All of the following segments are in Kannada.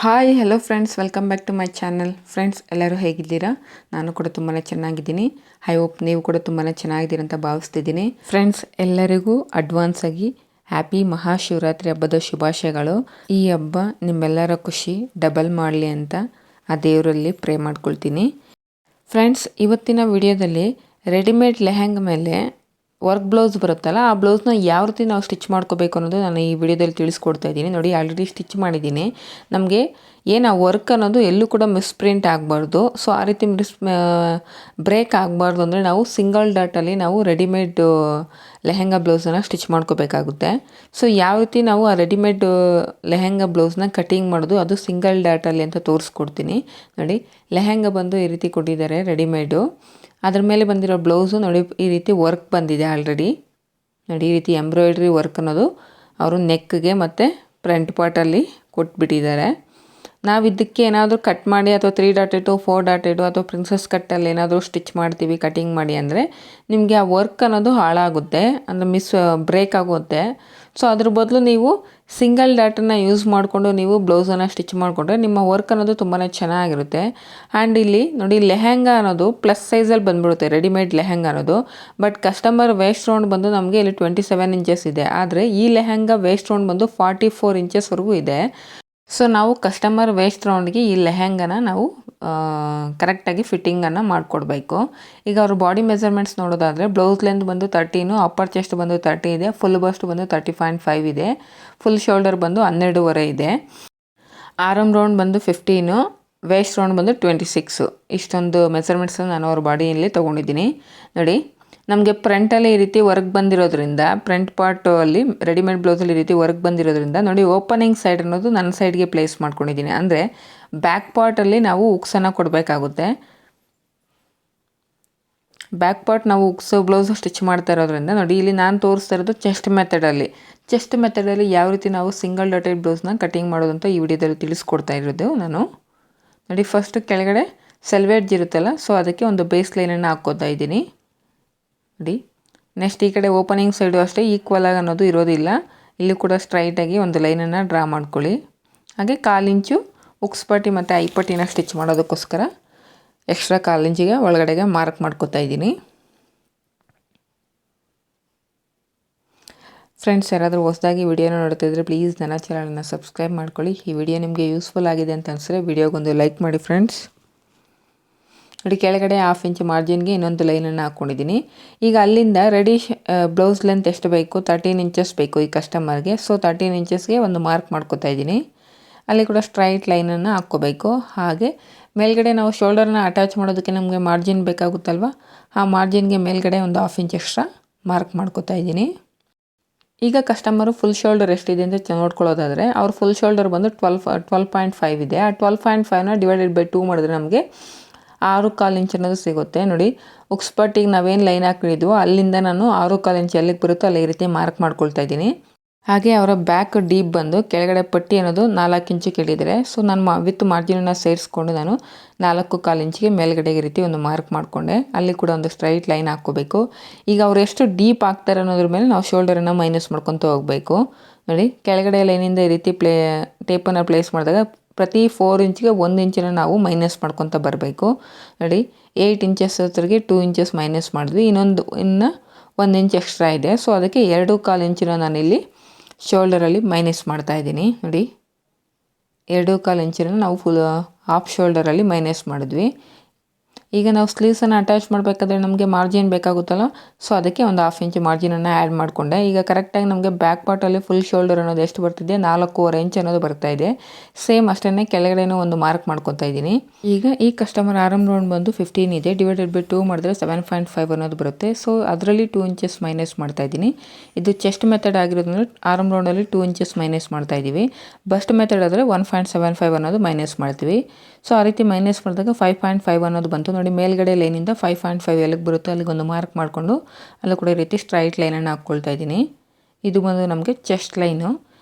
Hi hello friends, welcome back to my channel. Friends, ಎಲ್ಲರೂ ಹೇಗಿದ್ದೀರಾ? ನಾನು ಕೂಡ ತುಂಬಾ ಚೆನ್ನಾಗಿದ್ದೀನಿ. ಐ ಹೋಪ್ ನೀವು ಕೂಡ ತುಂಬಾ ಚೆನ್ನಾಗಿದ್ದೀರ ಅಂತ ಭಾವಿಸ್ತಿದ್ದೀನಿ. ಫ್ರೆಂಡ್ಸ್, ಎಲ್ಲರಿಗೂ ಅಡ್ವಾನ್ಸ್ ಆಗಿ ಹ್ಯಾಪಿ ಮಹಾಶಿವರಾತ್ರಿ ಹಬ್ಬದ ಶುಭಾಶಯಗಳು. ಈ ಹಬ್ಬ ನಿಮ್ಮೆಲ್ಲರ ಖುಷಿ ಡಬಲ್ ಮಾಡಲಿ ಅಂತ ಆ ದೇವರಲ್ಲಿ ಪ್ರೇ ಮಾಡ್ಕೊಳ್ತೀನಿ. ಫ್ರೆಂಡ್ಸ್, ಇವತ್ತಿನ ವಿಡಿಯೋದಲ್ಲಿ ರೆಡಿಮೇಡ್ ಲೆಹಂಗ ಮೇಲೆ ವರ್ಕ್ ಬ್ಲೌಸ್ ಬರುತ್ತಲ್ಲ, ಆ ಬ್ಲೌಸ್ನ ಯಾವ ರೀತಿ ನಾವು ಸ್ಟಿಚ್ ಮಾಡ್ಕೋಬೇಕು ಅನ್ನೋದು ನಾನು ಈ ವಿಡಿಯೋದಲ್ಲಿ ತಿಳಿಸ್ಕೊಡ್ತಾ ಇದ್ದೀನಿ. ನೋಡಿ, ಆಲ್ರೆಡಿ ಸ್ಟಿಚ್ ಮಾಡಿದ್ದೀನಿ. ನಮಗೆ ಏನು ಆ ವರ್ಕ್ ಅನ್ನೋದು ಎಲ್ಲೂ ಕೂಡ ಮಿಸ್ಪ್ರಿಂಟ್ ಆಗಬಾರ್ದು. ಸೊ ಆ ರೀತಿ ಬ್ರೇಕ್ ಆಗಬಾರ್ದು ಅಂದರೆ ನಾವು ಸಿಂಗಲ್ ಡಾಟಲ್ಲಿ ನಾವು ರೆಡಿಮೇಡ್ ಲೆಹಂಗಾ ಬ್ಲೌಸನ್ನು ಸ್ಟಿಚ್ ಮಾಡ್ಕೋಬೇಕಾಗುತ್ತೆ. ಸೊ ಯಾವ ರೀತಿ ನಾವು ಆ ರೆಡಿಮೇಡ್ ಲೆಹಂಗಾ ಬ್ಲೌಸ್ನ ಕಟಿಂಗ್ ಮಾಡೋದು ಅದು ಸಿಂಗಲ್ ಡಾಟಲ್ಲಿ ಅಂತ ತೋರಿಸ್ಕೊಡ್ತೀನಿ. ನೋಡಿ, ಲೆಹಂಗಾ ಬಂದು ಈ ರೀತಿ ಕೊಟ್ಟಿದ್ದಾರೆ ರೆಡಿಮೇಡು. ಅದ್ರ ಮೇಲೆ ಬಂದಿರೋ ಬ್ಲೌಸು ನೋಡಿ ಈ ರೀತಿ ವರ್ಕ್ ಬಂದಿದೆ ಆಲ್ರೆಡಿ. ನೋಡಿ, ಈ ರೀತಿ ಎಂಬ್ರಾಯ್ಡ್ರಿ ವರ್ಕ್ ಅನ್ನೋದು ಅವರು ನೆಕ್ಗೆ ಮತ್ತು ಫ್ರಂಟ್ ಪಾರ್ಟಲ್ಲಿ ಕೊಟ್ಬಿಟ್ಟಿದ್ದಾರೆ. ನಾವು ಇದಕ್ಕೆ ಏನಾದರೂ ಕಟ್ ಮಾಡಿ ಅಥವಾ 3.2 4.2 ಅಥವಾ ಪ್ರಿನ್ಸಸ್ ಕಟ್ಟಲ್ಲಿ ಏನಾದರೂ ಸ್ಟಿಚ್ ಮಾಡ್ತೀವಿ ಕಟಿಂಗ್ ಮಾಡಿ ಅಂದರೆ ನಿಮಗೆ ಆ ವರ್ಕ್ ಅನ್ನೋದು ಹಾಳಾಗುತ್ತೆ, ಅಂದರೆ ಬ್ರೇಕ್ ಆಗುತ್ತೆ. ಸೊ ಅದ್ರ ಬದಲು ನೀವು ಸಿಂಗಲ್ ಡಾಟನ್ನು ಯೂಸ್ ಮಾಡಿಕೊಂಡು ನೀವು ಬ್ಲೌಸನ್ನು ಸ್ಟಿಚ್ ಮಾಡಿಕೊಂಡ್ರೆ ನಿಮ್ಮ ವರ್ಕ್ ಅನ್ನೋದು ತುಂಬಾ ಚೆನ್ನಾಗಿರುತ್ತೆ. ಆ್ಯಂಡ್ ಇಲ್ಲಿ ನೋಡಿ, ಲೆಹಂಗಾ ಅನ್ನೋದು ಪ್ಲಸ್ ಸೈಜಲ್ಲಿ ಬಂದ್ಬಿಡುತ್ತೆ ರೆಡಿಮೇಡ್ ಲೆಹಂಗಾ ಅನ್ನೋದು. ಬಟ್ ಕಸ್ಟಮರ್ ವೇಸ್ಟ್ ರೌಂಡ್ ಬಂದು ನಮಗೆ ಇಲ್ಲಿ 27 ಇಂಚಸ್ ಇದೆ. ಆದರೆ ಈ ಲೆಹಂಗಾ ವೇಸ್ಟ್ ರೌಂಡ್ ಬಂದು 44 ಇಂಚಸ್ವರೆಗೂ ಇದೆ. ಸೊ ನಾವು ಕಸ್ಟಮರ್ ವೇಸ್ಟ್ ರೌಂಡ್ಗೆ ಈ ಲೆಹಂಗನ ನಾವು ಕರೆಕ್ಟಾಗಿ ಫಿಟ್ಟಿಂಗನ್ನು ಮಾಡಿಕೊಡ್ಬೇಕು. ಈಗ ಅವರು ಬಾಡಿ ಮೆಜರ್ಮೆಂಟ್ಸ್ ನೋಡೋದಾದರೆ ಬ್ಲೌಸ್ ಲೆಂತ್ ಬಂದು 13, ಅಪ್ಪರ್ ಚೆಸ್ಟ್ ಬಂದು 30 ಇದೆ, ಫುಲ್ ಬಸ್ಟ್ ಬಂದು 30.5 ಇದೆ, ಫುಲ್ ಶೋಲ್ಡರ್ ಬಂದು 12.5 ಇದೆ, ಆರ್ಮ್ ರೌಂಡ್ ಬಂದು 15, ವೇಸ್ಟ್ ರೌಂಡ್ ಬಂದು 26. ಇಷ್ಟೊಂದು ಮೆಜರ್ಮೆಂಟ್ಸನ್ನು ನಾನು ಅವ್ರ ಬಾಡಿಯಲ್ಲಿ ತೊಗೊಂಡಿದ್ದೀನಿ. ನೋಡಿ, ನಮಗೆ ಫ್ರಂಟಲ್ಲಿ ಈ ರೀತಿ ವರ್ಕ್ ಬಂದಿರೋದ್ರಿಂದ, ಫ್ರಂಟ್ ಪಾರ್ಟು ಅಲ್ಲಿ ರೆಡಿಮೇಡ್ ಬ್ಲೌಸಲ್ಲಿ ಈ ರೀತಿ ವರ್ಕ್ ಬಂದಿರೋದ್ರಿಂದ ನೋಡಿ, ಓಪನಿಂಗ್ ಸೈಡ್ ಅನ್ನೋದು ನನ್ನ ಸೈಡ್ಗೆ ಪ್ಲೇಸ್ ಮಾಡ್ಕೊಂಡಿದ್ದೀನಿ. ಅಂದರೆ ಬ್ಯಾಕ್ ಪಾರ್ಟಲ್ಲಿ ನಾವು ಉಕ್ಸನ್ನು ಕೊಡಬೇಕಾಗುತ್ತೆ. ಬ್ಯಾಕ್ ಪಾರ್ಟ್ ನಾವು ಉಕ್ಸು ಬ್ಲೌಸು ಸ್ಟಿಚ್ ಮಾಡ್ತಾ ಇರೋದ್ರಿಂದ ನೋಡಿ, ಇಲ್ಲಿ ನಾನು ತೋರಿಸ್ತಾ ಇರೋದು ಚೆಸ್ಟ್ ಮೆಥಡಲ್ಲಿ ಯಾವ ರೀತಿ ನಾವು ಸಿಂಗಲ್ ಡಾಟೆಡ್ ಬ್ಲೌಸ್ನ ಕಟಿಂಗ್ ಮಾಡೋದು ಅಂತ ಈ ವಿಡಿಯೋದಲ್ಲಿ ತಿಳಿಸ್ಕೊಡ್ತಾ ಇರೋದು ನಾನು. ನೋಡಿ, ಫಸ್ಟ್ ಕೆಳಗಡೆ ಸೆಲ್ವೇಡ್ಜ್ ಇರುತ್ತಲ್ಲ, ಸೊ ಅದಕ್ಕೆ ಒಂದು ಬೇಸ್ ಲೈನನ್ನು ಹಾಕ್ಕೋತಾ ಇದ್ದೀನಿ. ನೋಡಿ, ನೆಕ್ಸ್ಟ್ ಈ ಕಡೆ ಓಪನಿಂಗ್ ಸೈಡು ಅಷ್ಟೇ ಈಕ್ವಲ್ ಆಗಿ ಅನ್ನೋದು ಇರೋದಿಲ್ಲ. ಇಲ್ಲಿ ಕೂಡ ಸ್ಟ್ರೈಟಾಗಿ ಒಂದು ಲೈನನ್ನು ಡ್ರಾ ಮಾಡ್ಕೊಳ್ಳಿ. ಹಾಗೆ 1/4 ಇಂಚು ಉಕ್ಸ್ ಪಟ್ಟಿ ಮತ್ತು ಐಪಟ್ಟಿನ ಸ್ಟಿಚ್ ಮಾಡೋದಕ್ಕೋಸ್ಕರ ಎಕ್ಸ್ಟ್ರಾ 1/4 ಇಂಚಿಗೆ ಒಳಗಡೆಗೆ ಮಾರ್ಕ್ ಮಾಡ್ಕೋತಾ ಇದ್ದೀನಿ. ಫ್ರೆಂಡ್ಸ್, ಯಾರಾದರೂ ಹೊಸದಾಗಿ ವಿಡಿಯೋನ ನೋಡ್ತಿದ್ರೆ ಪ್ಲೀಸ್ ನನ್ನ ಚಾನಲನ್ನು ಸಬ್ಸ್ಕ್ರೈಬ್ ಮಾಡ್ಕೊಳ್ಳಿ. ಈ ವಿಡಿಯೋ ನಿಮಗೆ ಯೂಸ್ಫುಲ್ ಆಗಿದೆ ಅಂತ ಅನಿಸಿದ್ರೆ ವಿಡಿಯೋಗೊಂದು ಲೈಕ್ ಮಾಡಿ ಫ್ರೆಂಡ್ಸ್. ನೋಡಿ, ಕೆಳಗಡೆ 1/2 ಇಂಚ್ ಮಾರ್ಜಿನ್ಗೆ ಇನ್ನೊಂದು ಲೈನನ್ನು ಹಾಕ್ಕೊಂಡಿದ್ದೀನಿ. ಈಗ ಅಲ್ಲಿಂದ ರೆಡಿ ಬ್ಲೌಸ್ ಲೆಂತ್ ಎಷ್ಟು ಬೇಕು, 13 ಇಂಚಸ್ ಬೇಕು ಈ ಕಸ್ಟಮರ್ಗೆ. ಸೊ 13 ಇಂಚಸ್ಗೆ ಒಂದು ಮಾರ್ಕ್ ಮಾಡ್ಕೋತಾ ಇದ್ದೀನಿ. ಅಲ್ಲಿ ಕೂಡ ಸ್ಟ್ರೈಟ್ ಲೈನನ್ನು ಹಾಕ್ಕೋಬೇಕು. ಹಾಗೆ ಮೇಲ್ಗಡೆ ನಾವು ಶೋಲ್ಡರ್ನ ಅಟ್ಯಾಚ್ ಮಾಡೋದಕ್ಕೆ ನಮಗೆ ಮಾರ್ಜಿನ್ ಬೇಕಾಗುತ್ತಲ್ವ, ಆ ಮಾರ್ಜಿನ್ಗೆ ಮೇಲ್ಗಡೆ ಒಂದು 1/2 ಇಂಚ್ ಎಕ್ಸ್ಟ್ರಾ ಮಾರ್ಕ್ ಮಾಡ್ಕೋತಾ ಇದ್ದೀನಿ. ಈಗ ಕಸ್ಟಮರು ಫುಲ್ ಶೋಲ್ಡರ್ ಎಷ್ಟಿದೆ ಅಂತ ನೋಡ್ಕೊಳ್ಳೋದಾದರೆ ಅವ್ರ ಫುಲ್ ಶೋಲ್ಡರ್ ಬಂದು 12.5 ಇದೆ. ಆ 12.5ನ ಡಿವೈಡೆಡ್ ಬೈ 2 ಮಾಡಿದ್ರೆ ನಮಗೆ 6.25 ಇಂಚ್ ಅನ್ನೋದು ಸಿಗುತ್ತೆ. ನೋಡಿ, ಉಕ್ಸ್ ಪಟ್ಟಿಗೆ ನಾವೇನು ಲೈನ್ ಹಾಕಿದ್ವೋ ಅಲ್ಲಿಂದ ನಾನು 6.25 ಇಂಚ್ ಎಲ್ಲಿಗೆ ಬರುತ್ತೋ ಅಲ್ಲಿ ಈ ರೀತಿ ಮಾರ್ಕ್ ಮಾಡ್ಕೊಳ್ತಾ ಇದ್ದೀನಿ. ಹಾಗೆ ಅವರ ಬ್ಯಾಕ್ ಡೀಪ್ ಬಂದು ಕೆಳಗಡೆ ಪಟ್ಟಿ ಅನ್ನೋದು 4 ಇಂಚು ಕೇಳಿದರೆ, ಸೊ ನಾನು ವಿತ್ ಮಾರ್ಜಿನನ್ನು ಸೇರಿಸ್ಕೊಂಡು ನಾನು 4.25 ಇಂಚಿಗೆ ಮೇಲ್ಗಡೆಗೆ ರೀತಿ ಒಂದು ಮಾರ್ಕ್ ಮಾಡಿಕೊಂಡೆ. ಅಲ್ಲಿ ಕೂಡ ಒಂದು ಸ್ಟ್ರೈಟ್ ಲೈನ್ ಹಾಕ್ಕೋಬೇಕು. ಈಗ ಅವ್ರು ಎಷ್ಟು ಡೀಪ್ ಆಗ್ತಾರೆ ಅನ್ನೋದ್ರ ಮೇಲೆ ನಾವು ಶೋಲ್ಡರನ್ನು ಮೈನಸ್ ಮಾಡ್ಕೊತ ಹೋಗಬೇಕು. ನೋಡಿ, ಕೆಳಗಡೆ ಲೈನಿಂದ ಈ ರೀತಿ ಟೇಪನ್ನು ಪ್ಲೇಸ್ ಮಾಡಿದಾಗ ಪ್ರತಿ 4 ಇಂಚಿಗೆ 1 ಇಂಚನ್ನು ನಾವು ಮೈನಸ್ ಮಾಡ್ಕೊತ ಬರಬೇಕು. ನೋಡಿ, 8 ಇಂಚಸ್ ಹತ್ತಿರಗೆ 2 ಇಂಚಸ್ ಮೈನಸ್ ಮಾಡಿದ್ವಿ. ಇನ್ನು 1 ಇಂಚ್ ಎಕ್ಸ್ಟ್ರಾ ಇದೆ. ಸೊ ಅದಕ್ಕೆ 2.25 ಇಂಚಿನ ನಾನಿಲ್ಲಿ ಶೋಲ್ಡರಲ್ಲಿ ಮೈನಸ್ ಮಾಡ್ತಾ ಇದ್ದೀನಿ. ನೋಡಿ, 2.25 ಇಂಚನ್ನು ನಾವು ಫುಲ್ ಹಾಫ್ ಶೋಲ್ಡರಲ್ಲಿ ಮೈನಸ್ ಮಾಡಿದ್ವಿ. ಈಗ ನಾವು ಸ್ಲೀವ್ಸನ್ನು ಅಟ್ಯಾಚ್ ಮಾಡಬೇಕಾದ್ರೆ ನಮಗೆ ಮಾರ್ಜಿನ್ ಬೇಕಾಗುತ್ತಲ್ಲ, ಸೊ ಅದಕ್ಕೆ ಒಂದು 1/2 ಇಂಚ್ ಮಾರ್ಜಿನನ್ನು ಆ್ಯಡ್ ಮಾಡಿಕೊಂಡೆ. ಈಗ ಕರೆಕ್ಟಾಗಿ ನಮಗೆ ಬ್ಯಾಕ್ ಪಾರ್ಟಲ್ಲಿ ಫುಲ್ ಶೋಲ್ಡರ್ ಅನ್ನೋದು ಎಷ್ಟು ಬರ್ತಿದೆ, 4.25 ಇಂಚ್ ಅನ್ನೋದು ಬರ್ತಾ ಇದೆ. ಸೇಮ್ ಅಷ್ಟೇ ಕೆಳಗಡೆನೂ ಒಂದು ಮಾರ್ಕ್ ಮಾಡ್ಕೊತಾ ಇದ್ದೀನಿ. ಈಗ ಈ ಕಸ್ಟಮರ್ ಆರ್ಮ್ ರೌಂಡ್ ಬಂದು 15 ಇದೆ, ಡಿವೈಡೆಡ್ ಬೈ 2 ಮಾಡಿದ್ರೆ 7.5 ಅನ್ನೋದು ಬರುತ್ತೆ. ಸೊ ಅದರಲ್ಲಿ 2 ಇಂಚಸ್ ಮೈನಸ್ ಮಾಡ್ತಾ ಇದ್ದೀನಿ. ಇದು ಚೆಸ್ಟ್ ಮೆಥಡ್ ಆಗಿರೋದ್ರಿಂದ ಆರ್ಮ್ ರೌಂಡಲ್ಲಿ 2 ಇಂಚಸ್ ಮೈನಸ್ ಮಾಡ್ತಾ ಇದ್ದೀವಿ. ಬಸ್ಟ್ ಮೆಥಡ್ ಆದರೆ 1.75 ಅನ್ನೋದು ಮೈನಸ್ ಮಾಡ್ತೀವಿ. ಸೊ ಆ ರೀತಿ ಮೈನಸ್ ಮಾಡಿದಾಗ 5.5 ಅನ್ನೋದು ಬಂತು. ನೋಡಿ, ಮೇಲ್ಗಡೆ ಲೈನಿಂದ 5.5 ಎಲ್ಲಿಗೆ ಬರುತ್ತೋ ಅಲ್ಲಿಗೆ ಒಂದು ಮಾರ್ಕ್ ಮಾಡಿಕೊಂಡು ಅಲ್ಲೂ ಕೂಡ ಈ ರೀತಿ ಸ್ಟ್ರೈಟ್ ಲೈನನ್ನು ಹಾಕ್ಕೊಳ್ತಾ ಇದ್ದೀನಿ. ಇದು ಬಂದು ನಮಗೆ ಚೆಸ್ಟ್ ಲೈನು.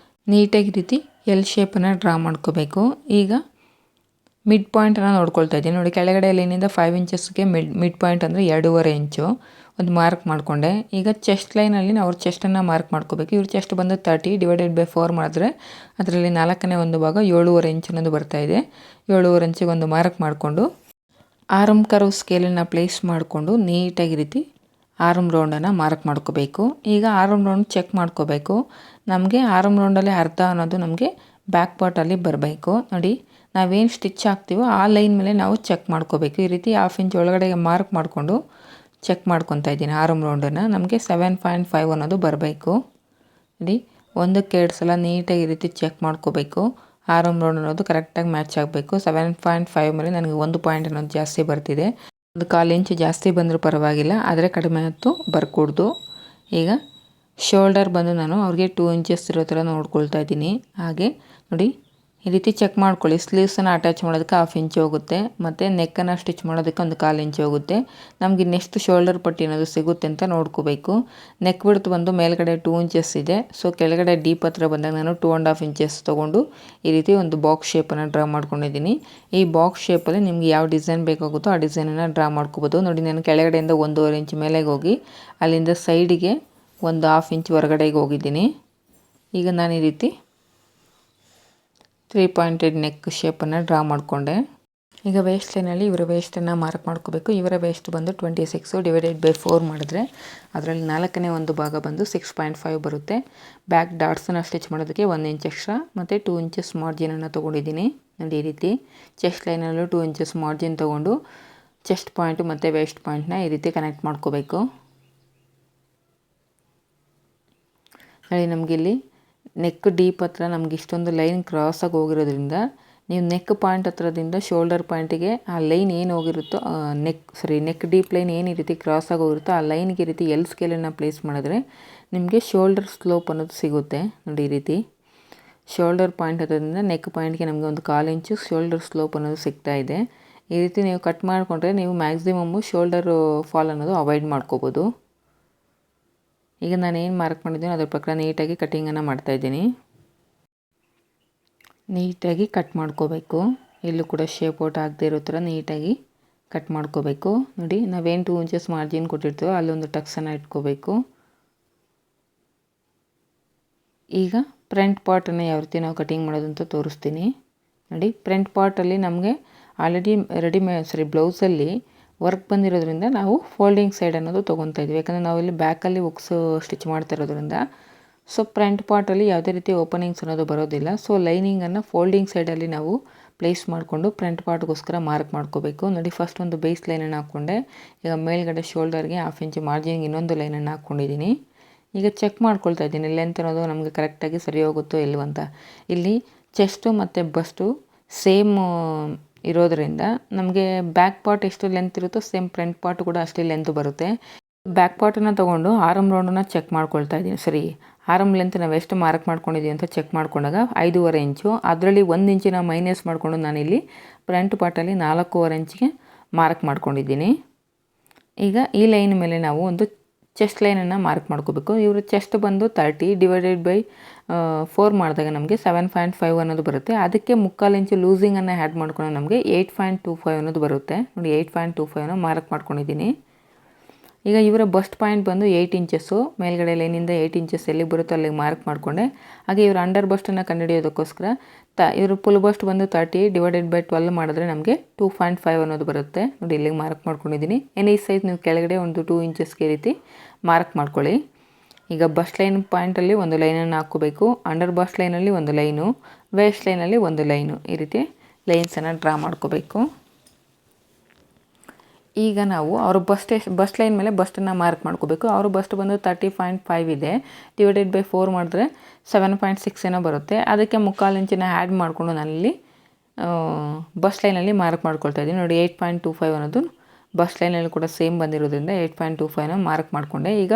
ನೀಟಾಗಿ ರೀತಿ ಎಲ್ ಶೇಪನ್ನು ಡ್ರಾ ಮಾಡ್ಕೋಬೇಕು. ಈಗ ಮಿಡ್ ಪಾಯಿಂಟನ್ನು ನೋಡ್ಕೊಳ್ತಾ ಇದ್ದೀನಿ. ನೋಡಿ, ಕೆಳಗಡೆ ಲೈನಿಂದ 5 ಇಂಚಸ್ಗೆ ಮಿಡ್ ಪಾಯಿಂಟ್ ಅಂದರೆ 2.5 ಇಂಚು. ಒಂದು ಮಾರ್ಕ್ ಮಾಡಿಕೊಂಡೆ. ಈಗ ಚೆಸ್ಟ್ ಲೈನಲ್ಲಿ ನಾವು ಅವ್ರ ಚೆಸ್ಟನ್ನು ಮಾರ್ಕ್ ಮಾಡ್ಕೋಬೇಕು. ಇವ್ರ ಚೆಸ್ಟ್ ಬಂದು 30 ಡಿವೈಡೆಡ್ ಬೈ 4 ಮಾಡಿದ್ರೆ ಅದರಲ್ಲಿ 4ನೇ ಒಂದು ಭಾಗ 7.5 ಇಂಚ್ ಅನ್ನೋದು ಬರ್ತಾಯಿದೆ. 7.5 ಇಂಚಿಗೆ ಒಂದು ಮಾರ್ಕ್ ಮಾಡಿಕೊಂಡು ಆರ್ಮ್ ಕರ್ವ್ ಸ್ಕೇಲನ್ನು ಪ್ಲೇಸ್ ಮಾಡಿಕೊಂಡು ನೀಟಾಗಿ ರೀತಿ ಆರ್ಮ್ ರೌಂಡನ್ನು ಮಾರ್ಕ್ ಮಾಡ್ಕೋಬೇಕು. ಈಗ ಆರ್ಮ್ ರೌಂಡ್ ಚೆಕ್ ಮಾಡ್ಕೋಬೇಕು. ನಮಗೆ ಆರ್ಮ್ ರೌಂಡಲ್ಲಿ ಅರ್ಧ ಅನ್ನೋದು ನಮಗೆ ಬ್ಯಾಕ್ ಪಾರ್ಟಲ್ಲಿ ಬರಬೇಕು. ನೋಡಿ, ನಾವೇನು ಸ್ಟಿಚ್ ಹಾಕ್ತೀವೋ ಆ ಲೈನ್ ಮೇಲೆ ನಾವು ಚೆಕ್ ಮಾಡ್ಕೋಬೇಕು. ಈ ರೀತಿ 1/2 ಇಂಚ್ ಒಳಗಡೆಗೆ ಮಾರ್ಕ್ ಮಾಡಿಕೊಂಡು ಚೆಕ್ ಮಾಡ್ಕೊತಾ ಇದ್ದೀನಿ. ಆರ್ಮ್ ರೌಂಡನ್ನು ನಮಗೆ 7.5 ಅನ್ನೋದು ಬರಬೇಕು. ನೋಡಿ, ಒಂದಕ್ಕೆ 2 ಸಲ ನೀಟಾಗಿ ಈ ರೀತಿ ಚೆಕ್ ಮಾಡ್ಕೋಬೇಕು. ಆರ್ಮ್ ರೌಂಡ್ ಅನ್ನೋದು ಕರೆಕ್ಟಾಗಿ ಮ್ಯಾಚ್ ಆಗಬೇಕು. 7.5 ಮೇಲೆ ನನಗೆ 1 ಪಾಯಿಂಟ್ ಅನ್ನೋದು ಜಾಸ್ತಿ ಬರ್ತಿದೆ. 1/4 ಇಂಚ್ ಜಾಸ್ತಿ ಬಂದರೂ ಪರವಾಗಿಲ್ಲ, ಆದರೆ ಕಡಿಮೆ ಹೊತ್ತು ಬರ್ಕೂಡ್ದು. ಈಗ ಶೋಲ್ಡರ್ ಬಂದು ನಾನು ಅವ್ರಿಗೆ 2 ಇಂಚಸ್ ಇರೋ ಥರ ನೋಡ್ಕೊಳ್ತಾ ಇದ್ದೀನಿ. ಹಾಗೆ ನೋಡಿ, ಈ ರೀತಿ ಚೆಕ್ ಮಾಡ್ಕೊಳ್ಳಿ. ಸ್ಲೀವ್ಸನ್ನು ಅಟ್ಯಾಚ್ ಮಾಡೋದಕ್ಕೆ 1/2 ಇಂಚ್ ಹೋಗುತ್ತೆ, ಮತ್ತು ನೆಕ್ಕನ್ನು ಸ್ಟಿಚ್ ಮಾಡೋದಕ್ಕೆ 1/4 ಇಂಚ್ ಹೋಗುತ್ತೆ. ನಮಗೆ ನೆಕ್ಸ್ಟ್ ಶೋಲ್ಡರ್ ಪಟ್ಟಿ ಅನ್ನೋದು ಸಿಗುತ್ತೆ ಅಂತ ನೋಡ್ಕೋಬೇಕು. ನೆಕ್ ಬಿಡ್ತು ಬಂದು ಮೇಲ್ಗಡೆ 2 ಇಂಚಸ್ ಇದೆ. ಸೊ ಕೆಳಗಡೆ ಡೀಪ್ ಹತ್ರ ಬಂದಾಗ ನಾನು 2.5 ಇಂಚಸ್ ತೊಗೊಂಡು ಈ ರೀತಿ ಒಂದು ಬಾಕ್ಸ್ ಶೇಪನ್ನು ಡ್ರಾ ಮಾಡ್ಕೊಂಡಿದ್ದೀನಿ. ಈ ಬಾಕ್ಸ್ ಶೇಪಲ್ಲಿ ನಿಮ್ಗೆ ಯಾವ ಡಿಸೈನ್ ಬೇಕಾಗುತ್ತೋ ಆ ಡಿಸೈನನ್ನು ಡ್ರಾ ಮಾಡ್ಕೋಬೋದು. ನೋಡಿ, ನಾನು ಕೆಳಗಡೆಯಿಂದ 1.5 ಇಂಚ್ ಮೇಲೆಗೆ ಹೋಗಿ ಅಲ್ಲಿಂದ ಸೈಡಿಗೆ ಒಂದು 1/2 ಇಂಚ್ ಹೊರಗಡೆಗೆ ಹೋಗಿದ್ದೀನಿ. ಈಗ ನಾನು ಈ ರೀತಿ 3 ಪಾಯಿಂಟೆಡ್ ನೆಕ್ ಶೇಪನ್ನು ಡ್ರಾ ಮಾಡಿಕೊಂಡೆ. ಈಗ ವೇಸ್ಟ್ ಲೈನಲ್ಲಿ ಇವರ ವೇಸ್ಟನ್ನು ಮಾರ್ಕ್ ಮಾಡ್ಕೋಬೇಕು. ಇವರ ವೇಸ್ಟ್ ಬಂದು 26 ಡಿವೈಡೆಡ್ ಬೈ 4 ಮಾಡಿದ್ರೆ ಅದರಲ್ಲಿ 4ನೇ ಒಂದು ಭಾಗ ಬಂದು 6.5 ಬರುತ್ತೆ. ಬ್ಯಾಕ್ ಡಾಟ್ಸನ್ನು ಸ್ಟಿಚ್ ಮಾಡೋದಕ್ಕೆ 1 ಇಂಚ್ ಎಕ್ಸ್ಟ್ರಾ ಮತ್ತು 2 ಇಂಚಸ್ ಮಾರ್ಜಿನನ್ನು ತೊಗೊಂಡಿದ್ದೀನಿ. ನೋಡಿ, ಈ ರೀತಿ ಚೆಸ್ಟ್ ಲೈನಲ್ಲೂ 2 ಇಂಚಸ್ ಮಾರ್ಜಿನ್ ತೊಗೊಂಡು ಚೆಸ್ಟ್ ಪಾಯಿಂಟು ಮತ್ತು ವೇಸ್ಟ್ ಪಾಯಿಂಟ್ನ ಈ ರೀತಿ ಕನೆಕ್ಟ್ ಮಾಡ್ಕೋಬೇಕು. ನೋಡಿ, ನಮಗಿಲ್ಲಿ ನೆಕ್ ಡೀಪ್ ಹತ್ರ ನಮ್ಗೆ ಇಷ್ಟೊಂದು ಲೈನ್ ಕ್ರಾಸಾಗಿ ಹೋಗಿರೋದ್ರಿಂದ ನೀವು ನೆಕ್ ಪಾಯಿಂಟ್ ಹತ್ರದಿಂದ ಶೋಲ್ಡರ್ ಪಾಯಿಂಟಿಗೆ ಆ ಲೈನ್ ಏನು ಹೋಗಿರುತ್ತೋ ನೆಕ್ ಡೀಪ್ ಲೈನ್ ಏನು ಈ ರೀತಿ ಕ್ರಾಸಾಗಿ ಹೋಗಿರುತ್ತೋ ಆ ಲೈನ್ಗೆ ಈ ರೀತಿ ಎಲ್ ಸ್ಕೇಲನ್ನು ಪ್ಲೇಸ್ ಮಾಡಿದ್ರೆ ನಿಮಗೆ ಶೋಲ್ಡರ್ ಸ್ಲೋಪ್ ಅನ್ನೋದು ಸಿಗುತ್ತೆ. ನೋಡಿ, ಈ ರೀತಿ ಶೋಲ್ಡರ್ ಪಾಯಿಂಟ್ ಹತ್ರದಿಂದ ನೆಕ್ ಪಾಯಿಂಟ್ಗೆ ನಮಗೆ 1/4 ಇಂಚು ಶೋಲ್ಡರ್ ಸ್ಲೋಪ್ ಅನ್ನೋದು ಸಿಗ್ತಾ ಇದೆ. ಈ ರೀತಿ ನೀವು ಕಟ್ ಮಾಡಿಕೊಂಡ್ರೆ ನೀವು ಮ್ಯಾಕ್ಸಿಮಮ್ಮು ಶೋಲ್ಡರ್ ಫಾಲ್ ಅನ್ನೋದು ಅವಾಯ್ಡ್ ಮಾಡ್ಕೋಬೋದು. ಈಗ ನಾನು ಏನು ಮಾರ್ಕ್ ಮಾಡಿದ್ದೀನಿ ಅದ್ರ ಪ್ರಕಾರ ನೀಟಾಗಿ ಕಟ್ಟಿಂಗನ್ನು ಮಾಡ್ತಾಯಿದ್ದೀನಿ. ನೀಟಾಗಿ ಕಟ್ ಮಾಡ್ಕೋಬೇಕು. ಎಲ್ಲೂ ಕೂಡ ಶೇಪ್ ಔಟ್ ಆಗದೆ ಇರೋ ಥರ ನೀಟಾಗಿ ಕಟ್ ಮಾಡ್ಕೋಬೇಕು. ನೋಡಿ, ನಾವೇನು 2 ಇಂಚಸ್ ಮಾರ್ಜಿನ್ ಕೊಟ್ಟಿರ್ತೀವೋ ಅಲ್ಲೊಂದು ಟಕ್ಸನ್ನು ಇಟ್ಕೋಬೇಕು. ಈಗ ಫ್ರಂಟ್ ಪಾರ್ಟನ್ನು ಯಾವ ರೀತಿ ನಾವು ಕಟಿಂಗ್ ಮಾಡೋದು ಅಂತ ತೋರಿಸ್ತೀನಿ. ನೋಡಿ, ಫ್ರಂಟ್ ಪಾರ್ಟಲ್ಲಿ ನಮಗೆ ಆಲ್ರೆಡಿ ಬ್ಲೌಸಲ್ಲಿ ವರ್ಕ್ ಬಂದಿರೋದ್ರಿಂದ ನಾವು ಫೋಲ್ಡಿಂಗ್ ಸೈಡ್ ಅನ್ನೋದು ತೊಗೊತಾ ಇದ್ವಿ. ಯಾಕಂದರೆ ನಾವಿಲ್ಲಿ ಬ್ಯಾಕಲ್ಲಿ ಉಕ್ಸು ಸ್ಟಿಚ್ ಮಾಡ್ತಾ ಇರೋದ್ರಿಂದ ಸೊ ಫ್ರಂಟ್ ಪಾರ್ಟಲ್ಲಿ ಯಾವುದೇ ರೀತಿ ಓಪನಿಂಗ್ಸ್ ಅನ್ನೋದು ಬರೋದಿಲ್ಲ. ಸೊ ಲೈನಿಂಗನ್ನು ಫೋಲ್ಡಿಂಗ್ ಸೈಡಲ್ಲಿ ನಾವು ಪ್ಲೇಸ್ ಮಾಡಿಕೊಂಡು ಫ್ರಂಟ್ ಪಾರ್ಟ್ಗೋಸ್ಕರ ಮಾರ್ಕ್ ಮಾಡ್ಕೋಬೇಕು. ನೋಡಿ, ಫಸ್ಟ್ ಒಂದು ಬೇಸ್ ಲೈನನ್ನು ಹಾಕ್ಕೊಂಡೆ. ಈಗ ಮೇಲ್ಗಡೆ ಶೋಲ್ಡರ್ಗೆ 1/2 ಇಂಚ್ ಮಾರ್ಜಿನ್ಗೆ ಇನ್ನೊಂದು ಲೈನನ್ನು ಹಾಕ್ಕೊಂಡಿದ್ದೀನಿ. ಈಗ ಚೆಕ್ ಮಾಡ್ಕೊಳ್ತಾ ಇದ್ದೀನಿ ಲೆಂತ್ ಅನ್ನೋದು ನಮಗೆ ಕರೆಕ್ಟಾಗಿ ಸರಿ ಹೋಗುತ್ತೋ ಇಲ್ವಂತ. ಇಲ್ಲಿ ಚೆಸ್ಟು ಮತ್ತು ಬಸ್ಟು ಸೇಮ್ ಇರೋದರಿಂದ ನಮಗೆ ಬ್ಯಾಕ್ ಪಾರ್ಟ್ ಎಷ್ಟು ಲೆಂತ್ ಇರುತ್ತೋ ಸೇಮ್ ಫ್ರಂಟ್ ಪಾರ್ಟ್ ಕೂಡ ಅಷ್ಟೇ ಲೆಂತ್ ಬರುತ್ತೆ. ಬ್ಯಾಕ್ ಪಾರ್ಟನ್ನು ತೊಗೊಂಡು ಆರ್ಮ್ ರೌಂಡನ್ನು ಚೆಕ್ ಮಾಡ್ಕೊಳ್ತಾ ಇದ್ದೀನಿ. ಆರ್ಮ್ ಲೆಂತ್ ನಾವು ಎಷ್ಟು ಮಾರ್ಕ್ ಮಾಡ್ಕೊಂಡಿದ್ದೀವಿ ಅಂತ ಚೆಕ್ ಮಾಡ್ಕೊಂಡಾಗ 5.5 ಇಂಚು, ಅದರಲ್ಲಿ 1 ಇಂಚಿನ ಮೈನಸ್ ಮಾಡಿಕೊಂಡು ನಾನಿಲ್ಲಿ ಫ್ರಂಟ್ ಪಾರ್ಟಲ್ಲಿ 4.5 ಇಂಚಿಗೆ ಮಾರ್ಕ್ ಮಾಡ್ಕೊಂಡಿದ್ದೀನಿ. ಈಗ ಈ ಲೈನ್ ಮೇಲೆ ನಾವು ಒಂದು ಚೆಸ್ಟ್ ಲೈನನ್ನು ಮಾರ್ಕ್ ಮಾಡ್ಕೋಬೇಕು. ಇವರು ಚೆಸ್ಟ್ ಬಂದು 30 ಡಿವೈಡೆಡ್ ಬೈ 4 ಮಾಡಿದಾಗ ನಮಗೆ 7.5 ಅನ್ನೋದು ಬರುತ್ತೆ. ಅದಕ್ಕೆ 3/4 ಇಂಚು ಲೂಸಿಂಗನ್ನು ಆ್ಯಡ್ ಮಾಡ್ಕೊಂಡು ನಮಗೆ 8.25 ಅನ್ನೋದು ಬರುತ್ತೆ. ನೋಡಿ, 8.25 ಮಾರ್ಕ್ ಮಾಡ್ಕೊಂಡಿದ್ದೀನಿ. ಈಗ ಇವರ ಬಸ್ಟ್ ಪಾಯಿಂಟ್ ಬಂದು 8 ಇಂಚಸ್ಸು. ಮೇಲ್ಗಡೆ ಲೈನಿಂದ 8 ಇಂಚಸ್ ಎಲ್ಲಿಗೆ ಬರುತ್ತೋ ಅಲ್ಲಿಗೆ ಮಾರ್ಕ್ ಮಾಡಿಕೊಂಡೆ. ಹಾಗೆ ಇವರು ಅಂಡರ್ ಬಸ್ಟನ್ನು ಕಂಡುಹಿಡಿಯೋದಕ್ಕೋಸ್ಕರ ಇವರು ಫುಲ್ ಬಸ್ಟ್ ಬಂದು 30 ಡಿವೈಡೆಡ್ ಬೈ 12 ಮಾಡಿದ್ರೆ ನಮಗೆ 2.5 ಅನ್ನೋದು ಬರುತ್ತೆ. ನೋಡಿ, ಇಲ್ಲಿಗೆ ಮಾರ್ಕ್ ಮಾಡ್ಕೊಂಡಿದ್ದೀನಿ. ಈ ಸೈಜ್ ನೀವು ಕೆಳಗಡೆ ಒಂದು 2 ಇಂಚಸ್ಗೆ ರೀತಿ ಮಾರ್ಕ್ ಮಾಡ್ಕೊಳ್ಳಿ. ಈಗ ಬಸ್ಟ್ ಲೈನ್ ಪಾಯಿಂಟಲ್ಲಿ ಒಂದು ಲೈನನ್ನು ಹಾಕ್ಕೋಬೇಕು. ಅಂಡರ್ ಬಸ್ಟ್ ಲೈನಲ್ಲಿ ಒಂದು ಲೈನು, ವೇಸ್ಟ್ ಲೈನಲ್ಲಿ ಒಂದು ಲೈನು, ಈ ರೀತಿ ಲೈನ್ಸನ್ನು ಡ್ರಾ ಮಾಡ್ಕೋಬೇಕು. ಈಗ ನಾವು ಅವರು ಬಸ್ಟ್ ಲೈನ್ ಮೇಲೆ ಬಸ್ಟನ್ನು ಮಾರ್ಕ್ ಮಾಡ್ಕೋಬೇಕು. ಅವರು ಬಸ್ಟ್ ಬಂದು 30.5 ಇದೆ. ಡಿವೈಡೆಡ್ ಬೈ 4 ಮಾಡಿದ್ರೆ 7.6 ಏನೋ ಬರುತ್ತೆ. ಅದಕ್ಕೆ 3/4 ಇಂಚನ್ನ ಆ್ಯಡ್ ಮಾಡಿಕೊಂಡು ನಾನಿಲ್ಲಿ ಬಸ್ಟ್ ಲೈನಲ್ಲಿ ಮಾರ್ಕ್ ಮಾಡ್ಕೊಳ್ತಾ ಇದ್ದೀನಿ. ನೋಡಿ, 8.25 ಅನ್ನೋದು ಬಸ್ಟ್ ಲೈನಲ್ಲಿ ಕೂಡ ಸೇಮ್ ಬಂದಿರೋದ್ರಿಂದ 8.25ನ ಮಾರ್ಕ್ ಮಾಡಿಕೊಂಡೆ. ಈಗ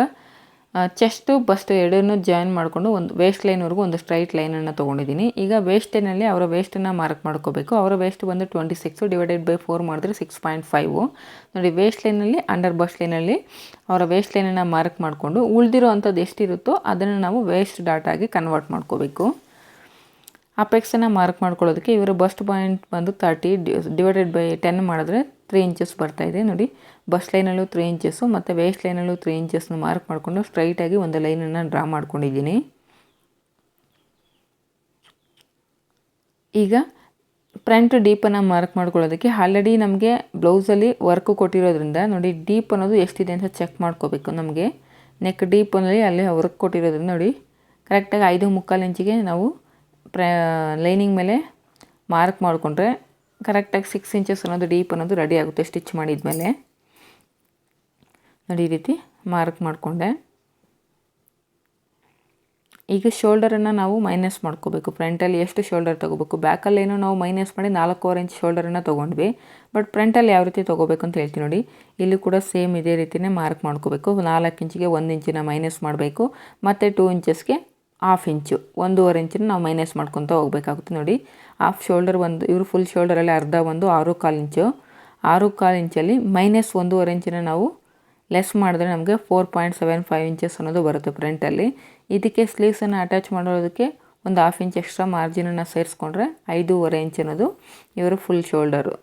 ಚೆಸ್ಟು ಬಸ್ಟ್ ಎರಡನ್ನೂ ಜಾಯಿನ್ ಮಾಡಿಕೊಂಡು ಒಂದು ವೇಸ್ಟ್ ಲೈನ್ವರೆಗೂ ಒಂದು ಸ್ಟ್ರೈಟ್ ಲೈನನ್ನು ತೊಗೊಂಡಿದ್ದೀನಿ. ಈಗ ವೇಸ್ಟ್ ಲೈನಲ್ಲಿ ಅವರ ವೇಸ್ಟನ್ನು ಮಾರ್ಕ್ ಮಾಡ್ಕೋಬೇಕು. ಅವರ ವೇಸ್ಟ್ ಬಂದು 26 ಡಿವೈಡೆಡ್ ಬೈ 4 ಮಾಡಿದ್ರೆ 6.5. ನೋಡಿ, ವೇಸ್ಟ್ ಲೈನಲ್ಲಿ ಅಂಡರ್ ಬಸ್ಟ್ ಲೈನಲ್ಲಿ ಅವರ ವೇಸ್ಟ್ ಲೈನನ್ನು ಮಾರ್ಕ್ ಮಾಡಿಕೊಂಡು ಉಳಿದಿರೋ ಅಂಥದ್ದು ಎಷ್ಟಿರುತ್ತೋ ಅದನ್ನು ನಾವು ವೇಸ್ಟ್ ಡಾಟಾಗಿ ಕನ್ವರ್ಟ್ ಮಾಡ್ಕೋಬೇಕು. ಅಪೆಕ್ಸನ್ನು ಮಾರ್ಕ್ ಮಾಡ್ಕೊಳ್ಳೋದಕ್ಕೆ ಇವರ ಬಸ್ಟ್ ಪಾಯಿಂಟ್ ಬಂದು 30 ಡಿವೈಡೆಡ್ ಬೈ 10 ಮಾಡಿದ್ರೆ 3 ಇಂಚಸ್ ಬರ್ತಾಯಿದೆ. ನೋಡಿ, ಬಸ್ ಲೈನಲ್ಲೂ 3 ಇಂಚಸ್ಸು ಮತ್ತು ವೇಸ್ಟ್ ಲೈನಲ್ಲೂ 3 ಇಂಚಸ್ನ ಮಾರ್ಕ್ ಮಾಡಿಕೊಂಡು ಸ್ಟ್ರೈಟಾಗಿ ಒಂದು ಲೈನನ್ನು ಡ್ರಾ ಮಾಡ್ಕೊಂಡಿದ್ದೀನಿ. ಈಗ ಫ್ರಂಟ್ ಡೀಪನ್ನು ಮಾರ್ಕ್ ಮಾಡ್ಕೊಳ್ಳೋದಕ್ಕೆ ಆಲ್ರೆಡಿ ನಮಗೆ ಬ್ಲೌಸಲ್ಲಿ ವರ್ಕು ಕೊಟ್ಟಿರೋದ್ರಿಂದ ನೋಡಿ ಡೀಪ್ ಅನ್ನೋದು ಎಷ್ಟಿದೆ ಅಂತ ಚೆಕ್ ಮಾಡ್ಕೋಬೇಕು. ನಮಗೆ ನೆಕ್ ಡೀಪಲ್ಲಿ ಅಲ್ಲಿ ವರ್ಕ್ ಕೊಟ್ಟಿರೋದ್ರಿಂದ ನೋಡಿ ಕರೆಕ್ಟಾಗಿ 5.25 ಇಂಚಿಗೆ ನಾವು ಲೈನಿಂಗ್ ಮೇಲೆ ಮಾರ್ಕ್ ಮಾಡಿಕೊಂಡ್ರೆ ಕರೆಕ್ಟಾಗಿ 6 ಇಂಚಸ್ ಅನ್ನೋದು ಡೀಪ್ ಅನ್ನೋದು ರೆಡಿ ಆಗುತ್ತೆ ಸ್ಟಿಚ್ ಮಾಡಿದ ಮೇಲೆ. ನೋಡಿ ಈ ರೀತಿ ಮಾರ್ಕ್ ಮಾಡಿಕೊಂಡೆ. ಈಗ ಶೋಲ್ಡರನ್ನು ನಾವು ಮೈನಸ್ ಮಾಡ್ಕೋಬೇಕು. ಫ್ರಂಟಲ್ಲಿ ಎಷ್ಟು ಶೋಲ್ಡರ್ ತೊಗೋಬೇಕು, ಬ್ಯಾಕಲ್ಲೇನೋ ನಾವು ಮೈನಸ್ ಮಾಡಿ 4.25 ಇಂಚ್ ಶೋಲ್ಡರನ್ನು ತೊಗೊಂಡ್ವಿ. ಬಟ್ ಫ್ರಂಟಲ್ಲಿ ಯಾವ ರೀತಿ ತೊಗೋಬೇಕು ಅಂತ ಹೇಳ್ತೀನಿ ನೋಡಿ. ಇಲ್ಲಿ ಕೂಡ ಸೇಮ್ ಇದೇ ರೀತಿಯೇ ಮಾರ್ಕ್ ಮಾಡ್ಕೋಬೇಕು. 4 ಇಂಚಿಗೆ 1 ಇಂಚಿನ ಮೈನಸ್ ಮಾಡಬೇಕು ಮತ್ತು 2 ಇಂಚಸ್ಗೆ 1/2 ಇಂಚು 1.5 ಇಂಚನ್ನ ನಾವು ಮೈನಸ್ ಮಾಡ್ಕೊತ ಹೋಗಬೇಕಾಗುತ್ತೆ. ನೋಡಿ ಹಾಫ್ ಶೋಲ್ಡರ್ ಇವರು ಫುಲ್ ಶೋಲ್ಡರಲ್ಲಿ ಅರ್ಧ 6.25 ಇಂಚು 6.25 ಇಂಚಲ್ಲಿ ಮೈನಸ್ 1.5 ಇಂಚಿನ ನಾವು ಲೆಸ್ ಮಾಡಿದ್ರೆ ನಮಗೆ 4.75 ಇಂಚಸ್ ಅನ್ನೋದು ಬರುತ್ತೆ ಫ್ರಂಟಲ್ಲಿ. ಇದಕ್ಕೆ ಸ್ಲೀವ್ಸನ್ನು ಅಟ್ಯಾಚ್ ಮಾಡೋದಕ್ಕೆ ಒಂದು 1/2 ಇಂಚ್ ಎಕ್ಸ್ಟ್ರಾ ಮಾರ್ಜಿನನ್ನು ಸೇರಿಸ್ಕೊಂಡ್ರೆ 5.25 ಇಂಚ್ ಅನ್ನೋದು ಇವರು ಫುಲ್ ಶೋಲ್ಡರು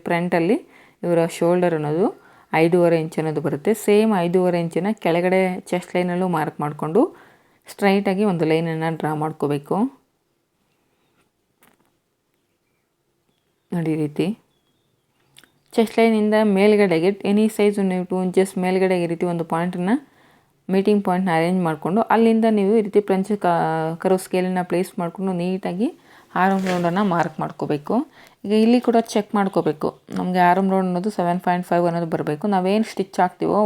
ಫ್ರಂಟಲ್ಲಿ ಇವರ ಶೋಲ್ಡರ್ ಅನ್ನೋದು 5.25 ಇಂಚ್ ಅನ್ನೋದು ಬರುತ್ತೆ. ಸೇಮ್ 5.25 ಇಂಚಿನ ಕೆಳಗಡೆ ಚೆಸ್ಟ್ ಲೈನಲ್ಲೂ ಮಾರ್ಕ್ ಮಾಡಿಕೊಂಡು ಸ್ಟ್ರೈಟಾಗಿ ಒಂದು ಲೈನನ್ನು ಡ್ರಾ ಮಾಡ್ಕೋಬೇಕು. ನೋಡಿ ಈ ರೀತಿ ಚೆಸ್ಟ್ ಲೈನಿಂದ ಮೇಲ್ಗಡೆಗೆ ಎನಿ ಸೈಜು ನೀವು 2 ಇಂಚಸ್ ಮೇಲ್ಗಡೆಗೆ ಈ ರೀತಿ ಒಂದು ಪಾಯಿಂಟನ್ನು ಮೀಟಿಂಗ್ ಪಾಯಿಂಟ್ನ ಅರೇಂಜ್ ಮಾಡಿಕೊಂಡು ಅಲ್ಲಿಂದ ನೀವು ಈ ರೀತಿ ಫ್ರಂಚ್ ಕರ್ವ್ ಸ್ಕೇಲನ್ನು ಪ್ಲೇಸ್ ಮಾಡಿಕೊಂಡು ನೀಟಾಗಿ ಆರ್ಮ್ ರೌಂಡನ್ನು ಮಾರ್ಕ್ ಮಾಡ್ಕೋಬೇಕು. ಈಗ ಇಲ್ಲಿ ಕೂಡ ಚೆಕ್ ಮಾಡ್ಕೋಬೇಕು. ನಮಗೆ ಆರ್ಮ್ ರೌಂಡ್ ಅನ್ನೋದು 7.5 ಅನ್ನೋದು ಬರಬೇಕು. ನಾವೇನು ಸ್ಟಿಚ್ ಹಾಕ್ತೀವೋ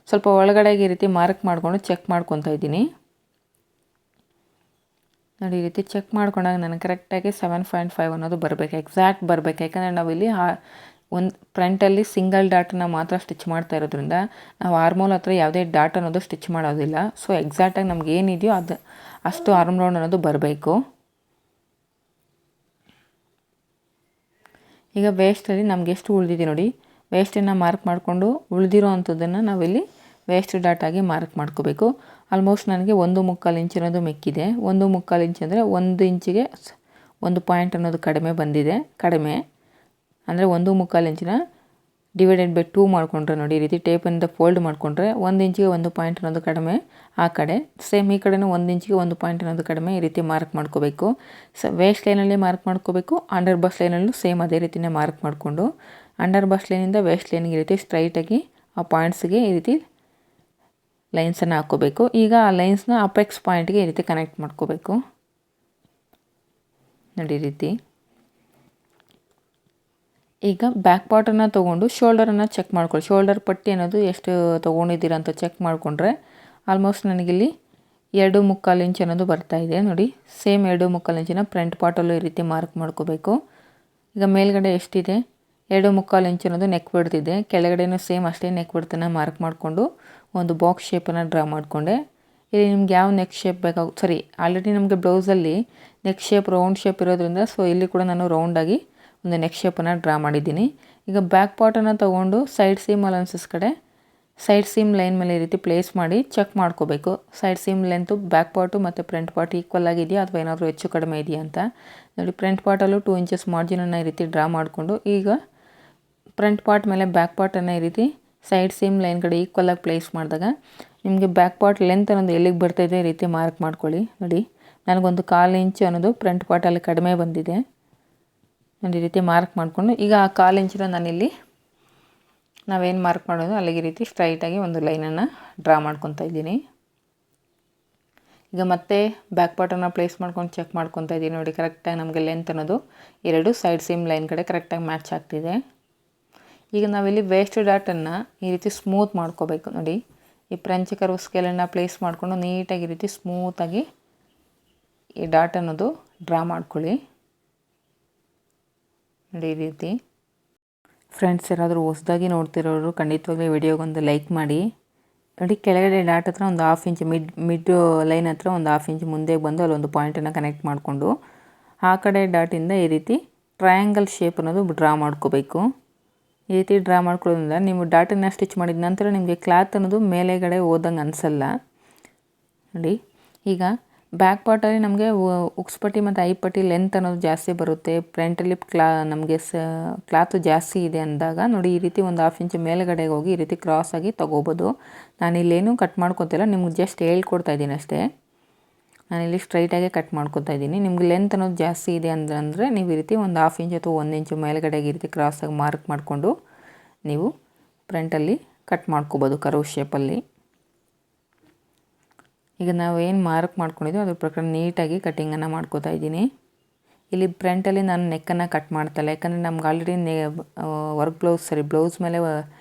ಸ್ವಲ್ಪ ಒಳಗಡೆಗೆ ಈ ರೀತಿ ಮಾರ್ಕ್ ಮಾಡಿಕೊಂಡು ಚೆಕ್ ಮಾಡ್ಕೊತಾ ಇದ್ದೀನಿ. ನೋಡಿ ಈ ರೀತಿ ಚೆಕ್ ಮಾಡ್ಕೊಂಡಾಗ ನನಗೆ ಕರೆಕ್ಟಾಗಿ 7.5 ಅನ್ನೋದು ಬರಬೇಕು, ಎಕ್ಸಾಕ್ಟ್ ಬರಬೇಕು. ಯಾಕಂದರೆ ನಾವಿಲ್ಲಿ ಒಂದು ಫ್ರಂಟಲ್ಲಿ ಸಿಂಗಲ್ ಡಾಟನ್ನು ಮಾತ್ರ ಸ್ಟಿಚ್ ಮಾಡ್ತಾ ಇರೋದ್ರಿಂದ ನಾವು ಆರ್ಮೋಲ್ ಹತ್ರ ಯಾವುದೇ ಡಾಟ್ ಅನ್ನೋದು ಸ್ಟಿಚ್ ಮಾಡೋದಿಲ್ಲ. ಸೊ ಎಕ್ಸಾಕ್ಟಾಗಿ ನಮ್ಗೆ ಏನಿದೆಯೋ ಅದು ಅಷ್ಟು ಆರ್ಮ್ ರೌಂಡ್ ಅನ್ನೋದು ಬರಬೇಕು. ಈಗ ವೇಸ್ಟಲ್ಲಿ ನಮ್ಗೆ ಎಷ್ಟು ಉಳಿದಿದೆ ನೋಡಿ, ವೇಸ್ಟನ್ನು ಮಾರ್ಕ್ ಮಾಡಿಕೊಂಡು ಉಳಿದಿರೋ ಅಂಥದ್ದನ್ನು ನಾವಿಲ್ಲಿ ವೇಸ್ಟ್ ಡಾಟಾಗಿ ಮಾರ್ಕ್ ಮಾಡ್ಕೋಬೇಕು. ಆಲ್ಮೋಸ್ಟ್ ನನಗೆ 1.25 ಇಂಚ್ ಅನ್ನೋದು ಮೆಕ್ಕಿದೆ. 1.25 ಇಂಚ್ ಅಂದರೆ 1 ಇಂಚಿಗೆ 1 ಪಾಯಿಂಟ್ ಅನ್ನೋದು ಕಡಿಮೆ ಬಂದಿದೆ. ಕಡಿಮೆ ಅಂದರೆ 1.25 ಇಂಚಿನ ಡಿವೈಡೆಡ್ ಬೈ 2 ಮಾಡಿಕೊಂಡ್ರೆ ನೋಡಿ ಈ ರೀತಿ ಟೇಪಿಂದ ಫೋಲ್ಡ್ ಮಾಡಿಕೊಂಡ್ರೆ 1 ಇಂಚಿಗೆ 1 ಪಾಯಿಂಟ್ ಅನ್ನೋದು ಕಡಿಮೆ ಆ ಕಡೆ, ಸೇಮ್ ಈ ಕಡೆನೂ 1 ಇಂಚಿಗೆ 1 ಪಾಯಿಂಟ್ ಅನ್ನೋದು ಕಡಿಮೆ ಈ ರೀತಿ ಮಾರ್ಕ್ ಮಾಡ್ಕೋಬೇಕು. ವೇಸ್ಟ್ ಲೈನಲ್ಲಿ ಮಾರ್ಕ್ ಮಾಡ್ಕೋಬೇಕು. ಅಂಡರ್ ಬಸ್ ಲೈನಲ್ಲೂ ಸೇಮ್ ಅದೇ ರೀತಿಯೇ ಮಾರ್ಕ್ ಮಾಡಿಕೊಂಡು ಅಂಡರ್ ಬಸ್ ಲೈನಿಂದ ವೇಸ್ಟ್ ಲೈನಿಗೆ ಈ ರೀತಿ ಸ್ಟ್ರೈಟಾಗಿ ಆ ಪಾಯಿಂಟ್ಸ್ಗೆ ಈ ರೀತಿ ಲೈನ್ಸನ್ನು ಹಾಕ್ಕೋಬೇಕು. ಈಗ ಆ ಲೈನ್ಸ್ನ ಅಪೆಕ್ಸ್ ಪಾಯಿಂಟ್ಗೆ ಈ ರೀತಿ ಕನೆಕ್ಟ್ ಮಾಡ್ಕೋಬೇಕು. ನೋಡಿ ಈ ರೀತಿ. ಈಗ ಬ್ಯಾಕ್ ಪಾರ್ಟನ್ನು ತೊಗೊಂಡು ಶೋಲ್ಡರನ್ನು ಚೆಕ್ ಮಾಡ್ಕೊಳ್ಳಿ. ಶೋಲ್ಡರ್ ಪಟ್ಟಿ ಅನ್ನೋದು ಎಷ್ಟು ತೊಗೊಂಡಿದ್ದೀರ ಅಂತ ಚೆಕ್ ಮಾಡಿಕೊಂಡ್ರೆ ಆಲ್ಮೋಸ್ಟ್ ನನಗಿಲ್ಲಿ 2.25 ಇಂಚ್ ಅನ್ನೋದು ಬರ್ತಾಯಿದೆ. ನೋಡಿ ಸೇಮ್ 2.25 ಇಂಚಿನ ಫ್ರಂಟ್ ಪಾರ್ಟಲ್ಲೂ ಈ ರೀತಿ ಮಾರ್ಕ್ ಮಾಡ್ಕೋಬೇಕು. ಈಗ ಮೇಲ್ಗಡೆ ಎಷ್ಟಿದೆ 2.25 ಇಂಚ್ ಅನ್ನೋದು ನೆಕ್ ಬಿಡ್ತಿದೆ. ಕೆಳಗಡೆನೂ ಸೇಮ್ ಅಷ್ಟೇ ನೆಕ್ ಬಿಡ್ತನ್ನ ಮಾರ್ಕ್ ಮಾಡಿಕೊಂಡು ಒಂದು ಬಾಕ್ಸ್ ಶೇಪನ್ನು ಡ್ರಾ ಮಾಡಿಕೊಂಡೆ. ಇಲ್ಲಿ ನಿಮ್ಗೆ ಯಾವ ನೆಕ್ ಶೇಪ್ ಬೇಕಾಗುತ್ತೆ, ಆಲ್ರೆಡಿ ನಮಗೆ ಬ್ಲೌಸಲ್ಲಿ ನೆಕ್ ಶೇಪ್ ರೌಂಡ್ ಶೇಪ್ ಇರೋದ್ರಿಂದ ಸೊ ಇಲ್ಲಿ ಕೂಡ ನಾನು ರೌಂಡಾಗಿ ಒಂದು ನೆಕ್ ಶೇಪನ್ನು ಡ್ರಾ ಮಾಡಿದ್ದೀನಿ. ಈಗ ಬ್ಯಾಕ್ ಪಾರ್ಟನ್ನು ತೊಗೊಂಡು ಸೈಡ್ ಸೀಮ್ ಅಲೌನ್ಸಸ್ ಕಡೆ ಸೈಡ್ ಸೀಮ್ ಲೈನ್ ಮೇಲೆ ಈ ರೀತಿ ಪ್ಲೇಸ್ ಮಾಡಿ ಚೆಕ್ ಮಾಡ್ಕೋಬೇಕು. Side seam length back part ಮತ್ತು ಫ್ರಂಟ್ ಪಾರ್ಟ್ ಈಕ್ವಲ್ ಆಗಿದೆಯಾ ಅಥವಾ ಏನಾದರೂ ಹೆಚ್ಚು ಕಡಿಮೆ ಇದೆಯಾ ಅಂತ ನೋಡಿ. ಫ್ರಂಟ್ ಪಾರ್ಟಲ್ಲೂ 2 ಇಂಚಸ್ ಮಾರ್ಜಿನನ್ನು ಈ ರೀತಿ ಡ್ರಾ ಮಾಡಿಕೊಂಡು ಈಗ ಫ್ರಂಟ್ ಪಾರ್ಟ್ ಮೇಲೆ ಬ್ಯಾಕ್ ಪಾರ್ಟನ್ನು ಈ ರೀತಿ ಸೈಡ್ ಸೀಮ್ ಲೈನ್ ಕಡೆ ಈಕ್ವಲಾಗಿ ಪ್ಲೇಸ್ ಮಾಡಿದಾಗ ನಿಮಗೆ ಬ್ಯಾಕ್ ಪಾರ್ಟ್ ಲೆಂತ್ ಅನ್ನೋದು ಎಲ್ಲಿಗೆ ಬರ್ತಾಯಿದೆ ಈ ರೀತಿ ಮಾರ್ಕ್ ಮಾಡ್ಕೊಳ್ಳಿ. ನೋಡಿ ನನಗೊಂದು 1/4 ಇಂಚು ಅನ್ನೋದು ಫ್ರಂಟ್ ಪಾರ್ಟಲ್ಲಿ ಕಡಿಮೆ ಬಂದಿದೆ. ನೋಡಿ ಈ ರೀತಿ ಮಾರ್ಕ್ ಮಾಡಿಕೊಂಡು ಈಗ ಆ 1/4 ಇಂಚಿನ ನಾನಿಲ್ಲಿ ನಾವೇನು ಮಾರ್ಕ್ ಮಾಡೋದು ಅಲ್ಲಿಗೆ ಈ ರೀತಿ ಸ್ಟ್ರೈಟಾಗಿ ಒಂದು ಲೈನನ್ನು ಡ್ರಾ ಮಾಡ್ಕೊತಾ ಇದ್ದೀನಿ. ಈಗ ಮತ್ತೆ ಬ್ಯಾಕ್ ಪಾರ್ಟನ್ನು ಪ್ಲೇಸ್ ಮಾಡ್ಕೊಂಡು ಚೆಕ್ ಮಾಡ್ಕೊತಾ ಇದ್ದೀನಿ. ನೋಡಿ ಕರೆಕ್ಟಾಗಿ ನಮಗೆ ಲೆಂತ್ ಅನ್ನೋದು 2 ಸೈಡ್ ಸೀಮ್ ಲೈನ್ ಕಡೆ ಕರೆಕ್ಟಾಗಿ ಮ್ಯಾಚ್ ಆಗ್ತಿದೆ. ಈಗ ನಾವಿಲ್ಲಿ ವೇಸ್ಟ್ ಡಾಟನ್ನು ಈ ರೀತಿ ಸ್ಮೂತ್ ಮಾಡ್ಕೋಬೇಕು. ನೋಡಿ ಈ ಫ್ರೆಂಚ್ ಕರ್ವ್ ಸ್ಕೇಲನ್ನು ಪ್ಲೇಸ್ ಮಾಡಿಕೊಂಡು ನೀಟಾಗಿ ಈ ರೀತಿ ಸ್ಮೂತಾಗಿ ಈ ಡಾಟ್ ಅನ್ನೋದು ಡ್ರಾ ಮಾಡ್ಕೊಳ್ಳಿ. ನೋಡಿ ಈ ರೀತಿ. ಫ್ರೆಂಡ್ಸ್ ಯಾರಾದರೂ ಹೊಸದಾಗಿ ನೋಡ್ತಿರೋರು ಖಂಡಿತವಾಗ್ಲೂ ವಿಡಿಯೋಗೊಂದು ಲೈಕ್ ಮಾಡಿ. ನೋಡಿ ಕೆಳಗಡೆ ಡಾಟ್ ಹತ್ರ ಒಂದು 1/2 ಇಂಚ್ ಮಿಡ್ ಲೈನ್ ಹತ್ರ ಒಂದು 1/2 ಇಂಚ್ ಮುಂದೆ ಬಂದು ಅಲ್ಲೊಂದು ಪಾಯಿಂಟನ್ನು ಕನೆಕ್ಟ್ ಮಾಡಿಕೊಂಡು ಆ ಕಡೆ ಡಾಟಿಂದ ಈ ರೀತಿ ಟ್ರಯಾಂಗಲ್ ಶೇಪ್ ಅನ್ನೋದು ಡ್ರಾ ಮಾಡ್ಕೋಬೇಕು. ಈ ರೀತಿ ಡ್ರಾ ಮಾಡ್ಕೊಳ್ಳೋದ್ರಿಂದ ನೀವು ಡಾಟನ್ನು ಸ್ಟಿಚ್ ಮಾಡಿದ ನಂತರ ನಿಮಗೆ ಕ್ಲಾತ್ ಅನ್ನೋದು ಮೇಲೆಗಡೆ ಹೋದಂಗೆ ಅನಿಸಲ್ಲ. ನೋಡಿ ಈಗ ಬ್ಯಾಕ್ ಪಾರ್ಟಲ್ಲಿ ನಮಗೆ ಉಕ್ಸ್ಪಟ್ಟಿ ಮತ್ತು ಐಪಟ್ಟಿ ಲೆಂತ್ ಅನ್ನೋದು ಜಾಸ್ತಿ ಬರುತ್ತೆ. ಫ್ರಂಟಲ್ಲಿ ನಮಗೆ ಕ್ಲಾತು ಜಾಸ್ತಿ ಇದೆ ಅಂದಾಗ ನೋಡಿ ಈ ರೀತಿ ಒಂದು 1/2 ಇಂಚ್ ಮೇಲ್ಗಡೆಗೆ ಹೋಗಿ ಈ ರೀತಿ ಕ್ರಾಸಾಗಿ ತೊಗೋಬೋದು. ನಾನಿಲ್ಲೇನು ಕಟ್ ಮಾಡ್ಕೊತಿಲ್ಲ, ನಿಮ್ಗೆ ಜಸ್ಟ್ ಹೇಳ್ಕೊಡ್ತಾ ಇದ್ದೀನಿ ಅಷ್ಟೇ. ನಾನಿಲ್ಲಿ ಸ್ಟ್ರೈಟಾಗೆ ಕಟ್ ಮಾಡ್ಕೊತಾ ಇದ್ದೀನಿ. ನಿಮ್ಗೆ ಲೆಂತ್ ಅನ್ನೋದು ಜಾಸ್ತಿ ಇದೆ ಅಂದರೆ ನೀವು ಈ ರೀತಿ ಒಂದು 1/2 ಇಂಚ್ ಅಥವಾ 1 ಇಂಚು ಮೇಲ್ಗಡೆಗೆ ಈ ರೀತಿ ಕ್ರಾಸಾಗಿ ಮಾರ್ಕ್ ಮಾಡಿಕೊಂಡು ನೀವು ಫ್ರಂಟಲ್ಲಿ ಕಟ್ ಮಾಡ್ಕೋಬೋದು ಕರ್ವ್ ಶೇಪಲ್ಲಿ. ಈಗ ನಾವು ಏನು ಮಾರ್ಕ್ ಮಾಡ್ಕೊಂಡಿದ್ದೀವಿ ಅದ್ರ ಪ್ರಕಾರ ನೀಟಾಗಿ ಕಟ್ಟಿಂಗನ್ನು ಮಾಡ್ಕೋತಾ ಇದ್ದೀನಿ. ಇಲ್ಲಿ ಫ್ರಂಟಲ್ಲಿ ನಾನು ನೆಕ್ಕನ್ನು ಕಟ್ ಮಾಡ್ತಾಯಿಲ್ಲ, ಯಾಕಂದರೆ ನಮ್ಗೆ ಆಲ್ರೆಡಿ ಬ್ಲೌಸ್ ಮೇಲೆ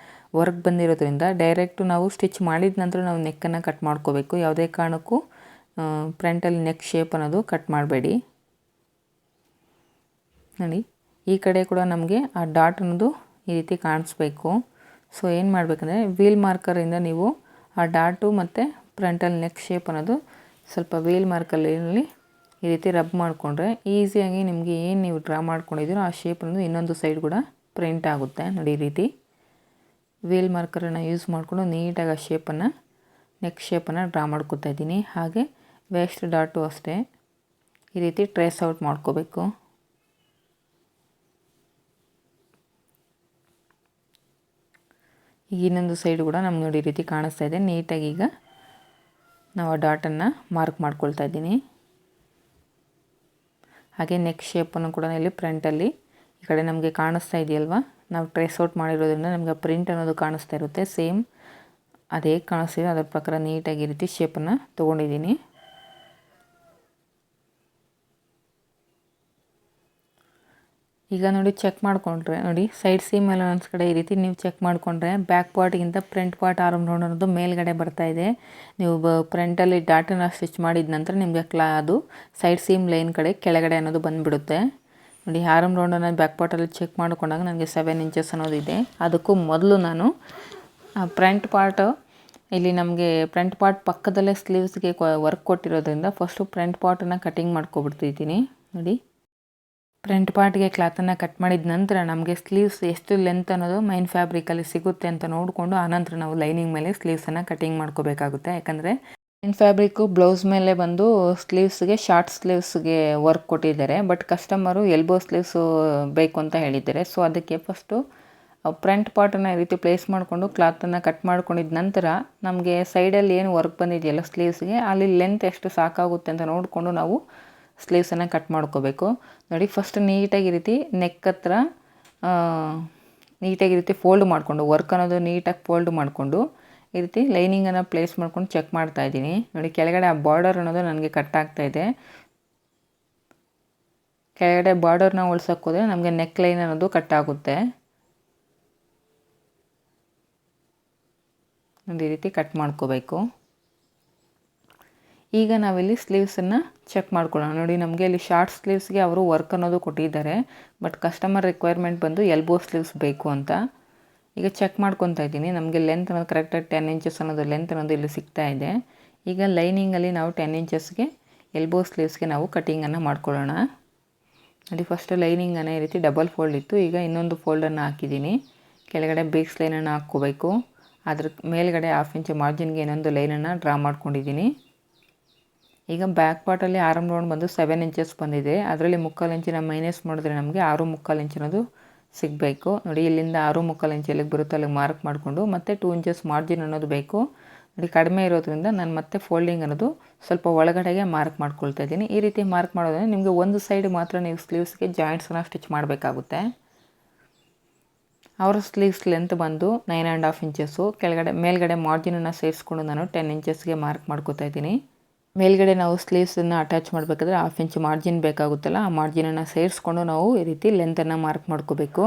ವರ್ಕ್ ಬಂದಿರೋದ್ರಿಂದ ಡೈರೆಕ್ಟು ನಾವು ಸ್ಟಿಚ್ ಮಾಡಿದ ನಂತರ ನಾವು ನೆಕ್ಕನ್ನು ಕಟ್ ಮಾಡ್ಕೋಬೇಕು. ಯಾವುದೇ ಕಾರಣಕ್ಕೂ ಫ್ರಂಟಲ್ಲಿ ನೆಕ್ ಶೇಪ್ ಅನ್ನೋದು ಕಟ್ ಮಾಡಬೇಡಿ. ನೋಡಿ ಈ ಕಡೆ ಕೂಡ ನಮಗೆ ಆ ಡಾಟ್ ಅನ್ನೋದು ಈ ರೀತಿ ಕಾಣಿಸ್ಬೇಕು. ಸೊ ಏನು ಮಾಡಬೇಕಂದ್ರೆ ವೀಲ್ ಮಾರ್ಕರಿಂದ ನೀವು ಆ ಡಾಟು ಮತ್ತು ಫ್ರಂಟಲ್ಲಿ ನೆಕ್ ಶೇಪ್ ಅನ್ನೋದು ಸ್ವಲ್ಪ ವೀಲ್ ಮಾರ್ಕಲ್ಲಿ ಈ ರೀತಿ ರಬ್ ಮಾಡಿಕೊಂಡ್ರೆ ಈಸಿಯಾಗಿ ನಿಮಗೆ ಏನು ನೀವು ಡ್ರಾ ಮಾಡ್ಕೊಂಡಿದ್ದೀರೋ ಆ ಶೇಪ್ ಅನ್ನೋದು ಇನ್ನೊಂದು ಸೈಡ್ ಕೂಡ ಪ್ರಿಂಟ್ ಆಗುತ್ತೆ. ನೋಡಿ ಈ ರೀತಿ ವೀಲ್ ಮಾರ್ಕರನ್ನು ಯೂಸ್ ಮಾಡಿಕೊಂಡು ನೀಟಾಗಿ ಆ ಶೇಪನ್ನು ನೆಕ್ ಶೇಪನ್ನು ಡ್ರಾ ಮಾಡ್ಕೊತಾ ಇದ್ದೀನಿ. ಹಾಗೆ ವೇಸ್ಟ್ ಡಾಟು ಅಷ್ಟೇ ಈ ರೀತಿ ಟ್ರೇಸ್ ಔಟ್ ಮಾಡ್ಕೋಬೇಕು. ಈಗ ಇನ್ನೊಂದು ಸೈಡ್ ಕೂಡ ನಮ್ಗೆ ನೋಡಿ ಈ ರೀತಿ ಕಾಣಿಸ್ತಾ ಇದೆ. ನೀಟಾಗಿ ಈಗ ನಾವು ಆ ಡಾಟನ್ನು ಮಾರ್ಕ್ ಮಾಡ್ಕೊಳ್ತಾ ಇದ್ದೀನಿ. ಹಾಗೆ ನೆಕ್ ಶೇಪನ್ನು ಕೂಡ ಇಲ್ಲಿ ಫ್ರಂಟಲ್ಲಿ ಈ ಕಡೆ ನಮಗೆ ಕಾಣಿಸ್ತಾ ಇದೆಯಲ್ವ, ನಾವು ಟ್ರೇಸ್ ಔಟ್ ಮಾಡಿರೋದ್ರಿಂದ ನಮಗೆ ಪ್ರಿಂಟ್ ಅನ್ನೋದು ಕಾಣಿಸ್ತಾ ಇರುತ್ತೆ. ಸೇಮ್ ಅದೇ ಕಾಣಿಸ್ತಿದೆ, ಅದರ ಪ್ರಕಾರ ನೀಟಾಗಿ ಈ ರೀತಿ ಶೇಪನ್ನು ತೊಗೊಂಡಿದ್ದೀನಿ. ಈಗ ನೋಡಿ ಚೆಕ್ ಮಾಡಿಕೊಂಡ್ರೆ ನೋಡಿ ಸೈಡ್ ಸೀಮ್ ಎಲ್ಲ ಒಂದು ಕಡೆ ಈ ರೀತಿ ನೀವು ಚೆಕ್ ಮಾಡಿಕೊಂಡ್ರೆ ಬ್ಯಾಕ್ ಪಾರ್ಟ್ಗಿಂತ ಫ್ರಂಟ್ ಪಾರ್ಟ್ ಆರ್ಮ್ ರೌಂಡ್ ಅನ್ನೋದು ಮೇಲ್ಗಡೆ ಬರ್ತಾ ಇದೆ. ನೀವು ಫ್ರಂಟಲ್ಲಿ ಡಾಟನ್ನು ಸ್ಟಿಚ್ ಮಾಡಿದ ನಂತರ ನಿಮಗೆ ಅದು ಸೈಡ್ ಸೀಮ್ ಲೈನ್ ಕಡೆ ಕೆಳಗಡೆ ಅನ್ನೋದು ಬಂದುಬಿಡುತ್ತೆ. ನೋಡಿ ಆರ್ಮ್ ರೌಂಡನ್ನು ಬ್ಯಾಕ್ ಪಾರ್ಟಲ್ಲಿ ಚೆಕ್ ಮಾಡಿಕೊಂಡಾಗ ನನಗೆ 7 ಇಂಚಸ್ ಅನ್ನೋದು ಇದೆ. ಅದಕ್ಕೂ ಮೊದಲು ನಾನು ಫ್ರಂಟ್ ಪಾರ್ಟ್ ಇಲ್ಲಿ ನಮಗೆ ಫ್ರಂಟ್ ಪಾರ್ಟ್ ಪಕ್ಕದಲ್ಲೇ ಸ್ಲೀವ್ಸ್ಗೆ ವರ್ಕ್ ಕೊಟ್ಟಿರೋದ್ರಿಂದ ಫಸ್ಟು ಫ್ರಂಟ್ ಪಾರ್ಟನ್ನು ಕಟಿಂಗ್ ಮಾಡ್ಕೊಬಿಡ್ತಿದ್ದೀನಿ. ನೋಡಿ ಫ್ರಂಟ್ ಪಾರ್ಟ್ಗೆ ಕ್ಲಾತನ್ನು ಕಟ್ ಮಾಡಿದ ನಂತರ ನಮಗೆ ಸ್ಲೀವ್ಸ್ ಎಷ್ಟು ಲೆಂತ್ ಅನ್ನೋದು ಮೈನ್ ಫ್ಯಾಬ್ರಿಕಲ್ಲಿ ಸಿಗುತ್ತೆ ಅಂತ ನೋಡಿಕೊಂಡು ಆನಂತರ ನಾವು ಲೈನಿಂಗ್ ಮೇಲೆ ಸ್ಲೀವ್ಸನ್ನು ಕಟಿಂಗ್ ಮಾಡ್ಕೋಬೇಕಾಗುತ್ತೆ. ಯಾಕಂದರೆ ಮೈನ್ ಫ್ಯಾಬ್ರಿಕ್ಕು ಬ್ಲೌಸ್ ಮೇಲೆ ಬಂದು ಸ್ಲೀವ್ಸ್ಗೆ ಶಾರ್ಟ್ ಸ್ಲೀವ್ಸ್ಗೆ ವರ್ಕ್ ಕೊಟ್ಟಿದ್ದಾರೆ, ಬಟ್ ಕಸ್ಟಮರು ಎಲ್ಬೋ ಸ್ಲೀವ್ಸು ಬೇಕು ಅಂತ ಹೇಳಿದ್ದಾರೆ. ಸೊ ಅದಕ್ಕೆ ಫಸ್ಟು ಫ್ರಂಟ್ ಪಾರ್ಟನ್ನು ಈ ರೀತಿ ಪ್ಲೇಸ್ ಮಾಡಿಕೊಂಡು ಕ್ಲಾತನ್ನು ಕಟ್ ಮಾಡ್ಕೊಂಡಿದ್ದ ನಂತರ ನಮಗೆ ಸೈಡಲ್ಲಿ ಏನು ವರ್ಕ್ ಬಂದಿದೆಯಲ್ಲ ಸ್ಲೀವ್ಸ್ಗೆ ಅಲ್ಲಿ ಲೆಂತ್ ಎಷ್ಟು ಸಾಕಾಗುತ್ತೆ ಅಂತ ನೋಡಿಕೊಂಡು ನಾವು ಸ್ಲೀವ್ಸನ್ನು ಕಟ್ ಮಾಡ್ಕೋಬೇಕು. ನೋಡಿ ಫಸ್ಟ್ ನೀಟಾಗಿ ಈ ರೀತಿ ನೆಕ್ ಹತ್ರ ನೀಟಾಗಿ ಈ ರೀತಿ ಫೋಲ್ಡ್ ಮಾಡಿಕೊಂಡು ವರ್ಕ್ ಅನ್ನೋದು ನೀಟಾಗಿ ಫೋಲ್ಡ್ ಮಾಡಿಕೊಂಡು ಈ ರೀತಿ ಲೈನಿಂಗನ್ನು ಪ್ಲೇಸ್ ಮಾಡ್ಕೊಂಡು ಚೆಕ್ ಮಾಡ್ತಾಯಿದ್ದೀನಿ. ನೋಡಿ ಕೆಳಗಡೆ ಆ ಬಾರ್ಡರ್ ಅನ್ನೋದು ನನಗೆ ಕಟ್ ಆಗ್ತಾಯಿದೆ. ಕೆಳಗಡೆ ಬಾರ್ಡರ್ನ ಉಳ್ಸೋಕ್ಕೋದ್ರೆ ನಮಗೆ ನೆಕ್ ಲೈನ್ ಅನ್ನೋದು ಕಟ್ ಆಗುತ್ತೆ. ನೋಡಿ ಈ ರೀತಿ ಕಟ್ ಮಾಡ್ಕೋಬೇಕು. ಈಗ ನಾವಿಲ್ಲಿ ಸ್ಲೀವ್ಸನ್ನು ಚೆಕ್ ಮಾಡ್ಕೊಳ್ಳೋಣ. ನೋಡಿ ನಮಗೆ ಇಲ್ಲಿ ಶಾರ್ಟ್ ಸ್ಲೀವ್ಸ್ಗೆ ಅವರು ವರ್ಕ್ ಅನ್ನೋದು ಕೊಟ್ಟಿದ್ದಾರೆ, ಬಟ್ ಕಸ್ಟಮರ್ ರಿಕ್ವೈರ್ಮೆಂಟ್ ಬಂದು ಎಲ್ಬೋ ಸ್ಲೀವ್ಸ್ ಬೇಕು ಅಂತ. ಈಗ ಚೆಕ್ ಮಾಡ್ಕೊತಾ ಇದ್ದೀನಿ. ನಮಗೆ ಲೆಂತ್ ಅನ್ನೋದು ಕರೆಕ್ಟಾಗಿ 10 ಇಂಚಸ್ ಅನ್ನೋದು ಲೆಂತ್ ಅನ್ನೋದು ಇಲ್ಲಿ ಸಿಗ್ತಾ ಇದೆ. ಈಗ ಲೈನಿಂಗಲ್ಲಿ ನಾವು 10 ಇಂಚಸ್ಗೆ ಎಲ್ಬೋ ಸ್ಲೀವ್ಸ್ಗೆ ನಾವು ಕಟಿಂಗನ್ನು ಮಾಡ್ಕೊಳ್ಳೋಣ. ನೋಡಿ ಫಸ್ಟು ಲೈನಿಂಗನ್ನು ಈ ರೀತಿ ಡಬಲ್ ಫೋಲ್ಡ್ ಇತ್ತು, ಈಗ ಇನ್ನೊಂದು ಫೋಲ್ಡನ್ನು ಹಾಕಿದ್ದೀನಿ. ಕೆಳಗಡೆ ಬೇಕ್ಸ್ ಲೈನನ್ನು ಹಾಕ್ಕೋಬೇಕು. ಅದ್ರ ಮೇಲ್ಗಡೆ 1/2 ಇಂಚ್ ಮಾರ್ಜಿನ್ಗೆ ಇನ್ನೊಂದು ಲೈನನ್ನು ಡ್ರಾ ಮಾಡ್ಕೊಂಡಿದ್ದೀನಿ. ಈಗ ಬ್ಯಾಕ್ ಪಾರ್ಟಲ್ಲಿ ಆರ್ಮ್ ರೌಂಡ್ ಬಂದು 7 ಇಂಚಸ್ ಬಂದಿದೆ. ಅದರಲ್ಲಿ 3/4 ಇಂಚಿನ ಮೈನಸ್ ಮಾಡಿದ್ರೆ ನಮಗೆ 6.25 ಇಂಚ್ ಅನ್ನೋದು ಸಿಗಬೇಕು. ನೋಡಿ ಇಲ್ಲಿಂದ 6.25 ಇಂಚ್ ಎಲ್ಲಿಗೆ ಬರುತ್ತೆ ಅಲ್ಲಿಗೆ ಮಾರ್ಕ್ ಮಾಡಿಕೊಂಡು ಮತ್ತೆ 2 ಇಂಚಸ್ ಮಾರ್ಜಿನ್ ಅನ್ನೋದು ಬೇಕು. ನೋಡಿ ಕಡಿಮೆ ಇರೋದ್ರಿಂದ ನಾನು ಮತ್ತೆ ಫೋಲ್ಡಿಂಗ್ ಅನ್ನೋದು ಸ್ವಲ್ಪ ಒಳಗಡೆಗೆ ಮಾರ್ಕ್ ಮಾಡ್ಕೊಳ್ತಾ ಇದ್ದೀನಿ. ಈ ರೀತಿ ಮಾರ್ಕ್ ಮಾಡೋದ್ರಿಂದ ನಿಮಗೆ ಒಂದು ಸೈಡ್ ಮಾತ್ರ ನೀವು ಸ್ಲೀವ್ಸ್ಗೆ ಜಾಯಿಂಟ್ಸನ್ನು ಸ್ಟಿಚ್ ಮಾಡಬೇಕಾಗುತ್ತೆ. ಅವರ ಸ್ಲೀವ್ಸ್ ಲೆಂತ್ ಬಂದು 9.5 ಇಂಚಸ್ಸು. ಮೇಲ್ಗಡೆ ಮಾರ್ಜಿನನ್ನು ಸೇರಿಸ್ಕೊಂಡು ನಾನು 10 ಇಂಚಸ್ಗೆ ಮಾರ್ಕ್ ಮಾಡ್ಕೋತಾ ಇದ್ದೀನಿ. ಮೇಲ್ಗಡೆ ನಾವು ಸ್ಲೀವ್ಸನ್ನು ಅಟ್ಯಾಚ್ ಮಾಡಬೇಕಾದ್ರೆ 1/2 ಇಂಚ್ ಮಾರ್ಜಿನ್ ಬೇಕಾಗುತ್ತಲ್ಲ, ಆ ಮಾರ್ಜಿನನ್ನು ಸೇರಿಸ್ಕೊಂಡು ನಾವು ಈ ರೀತಿ ಲೆಂತನ್ನು ಮಾರ್ಕ್ ಮಾಡ್ಕೋಬೇಕು.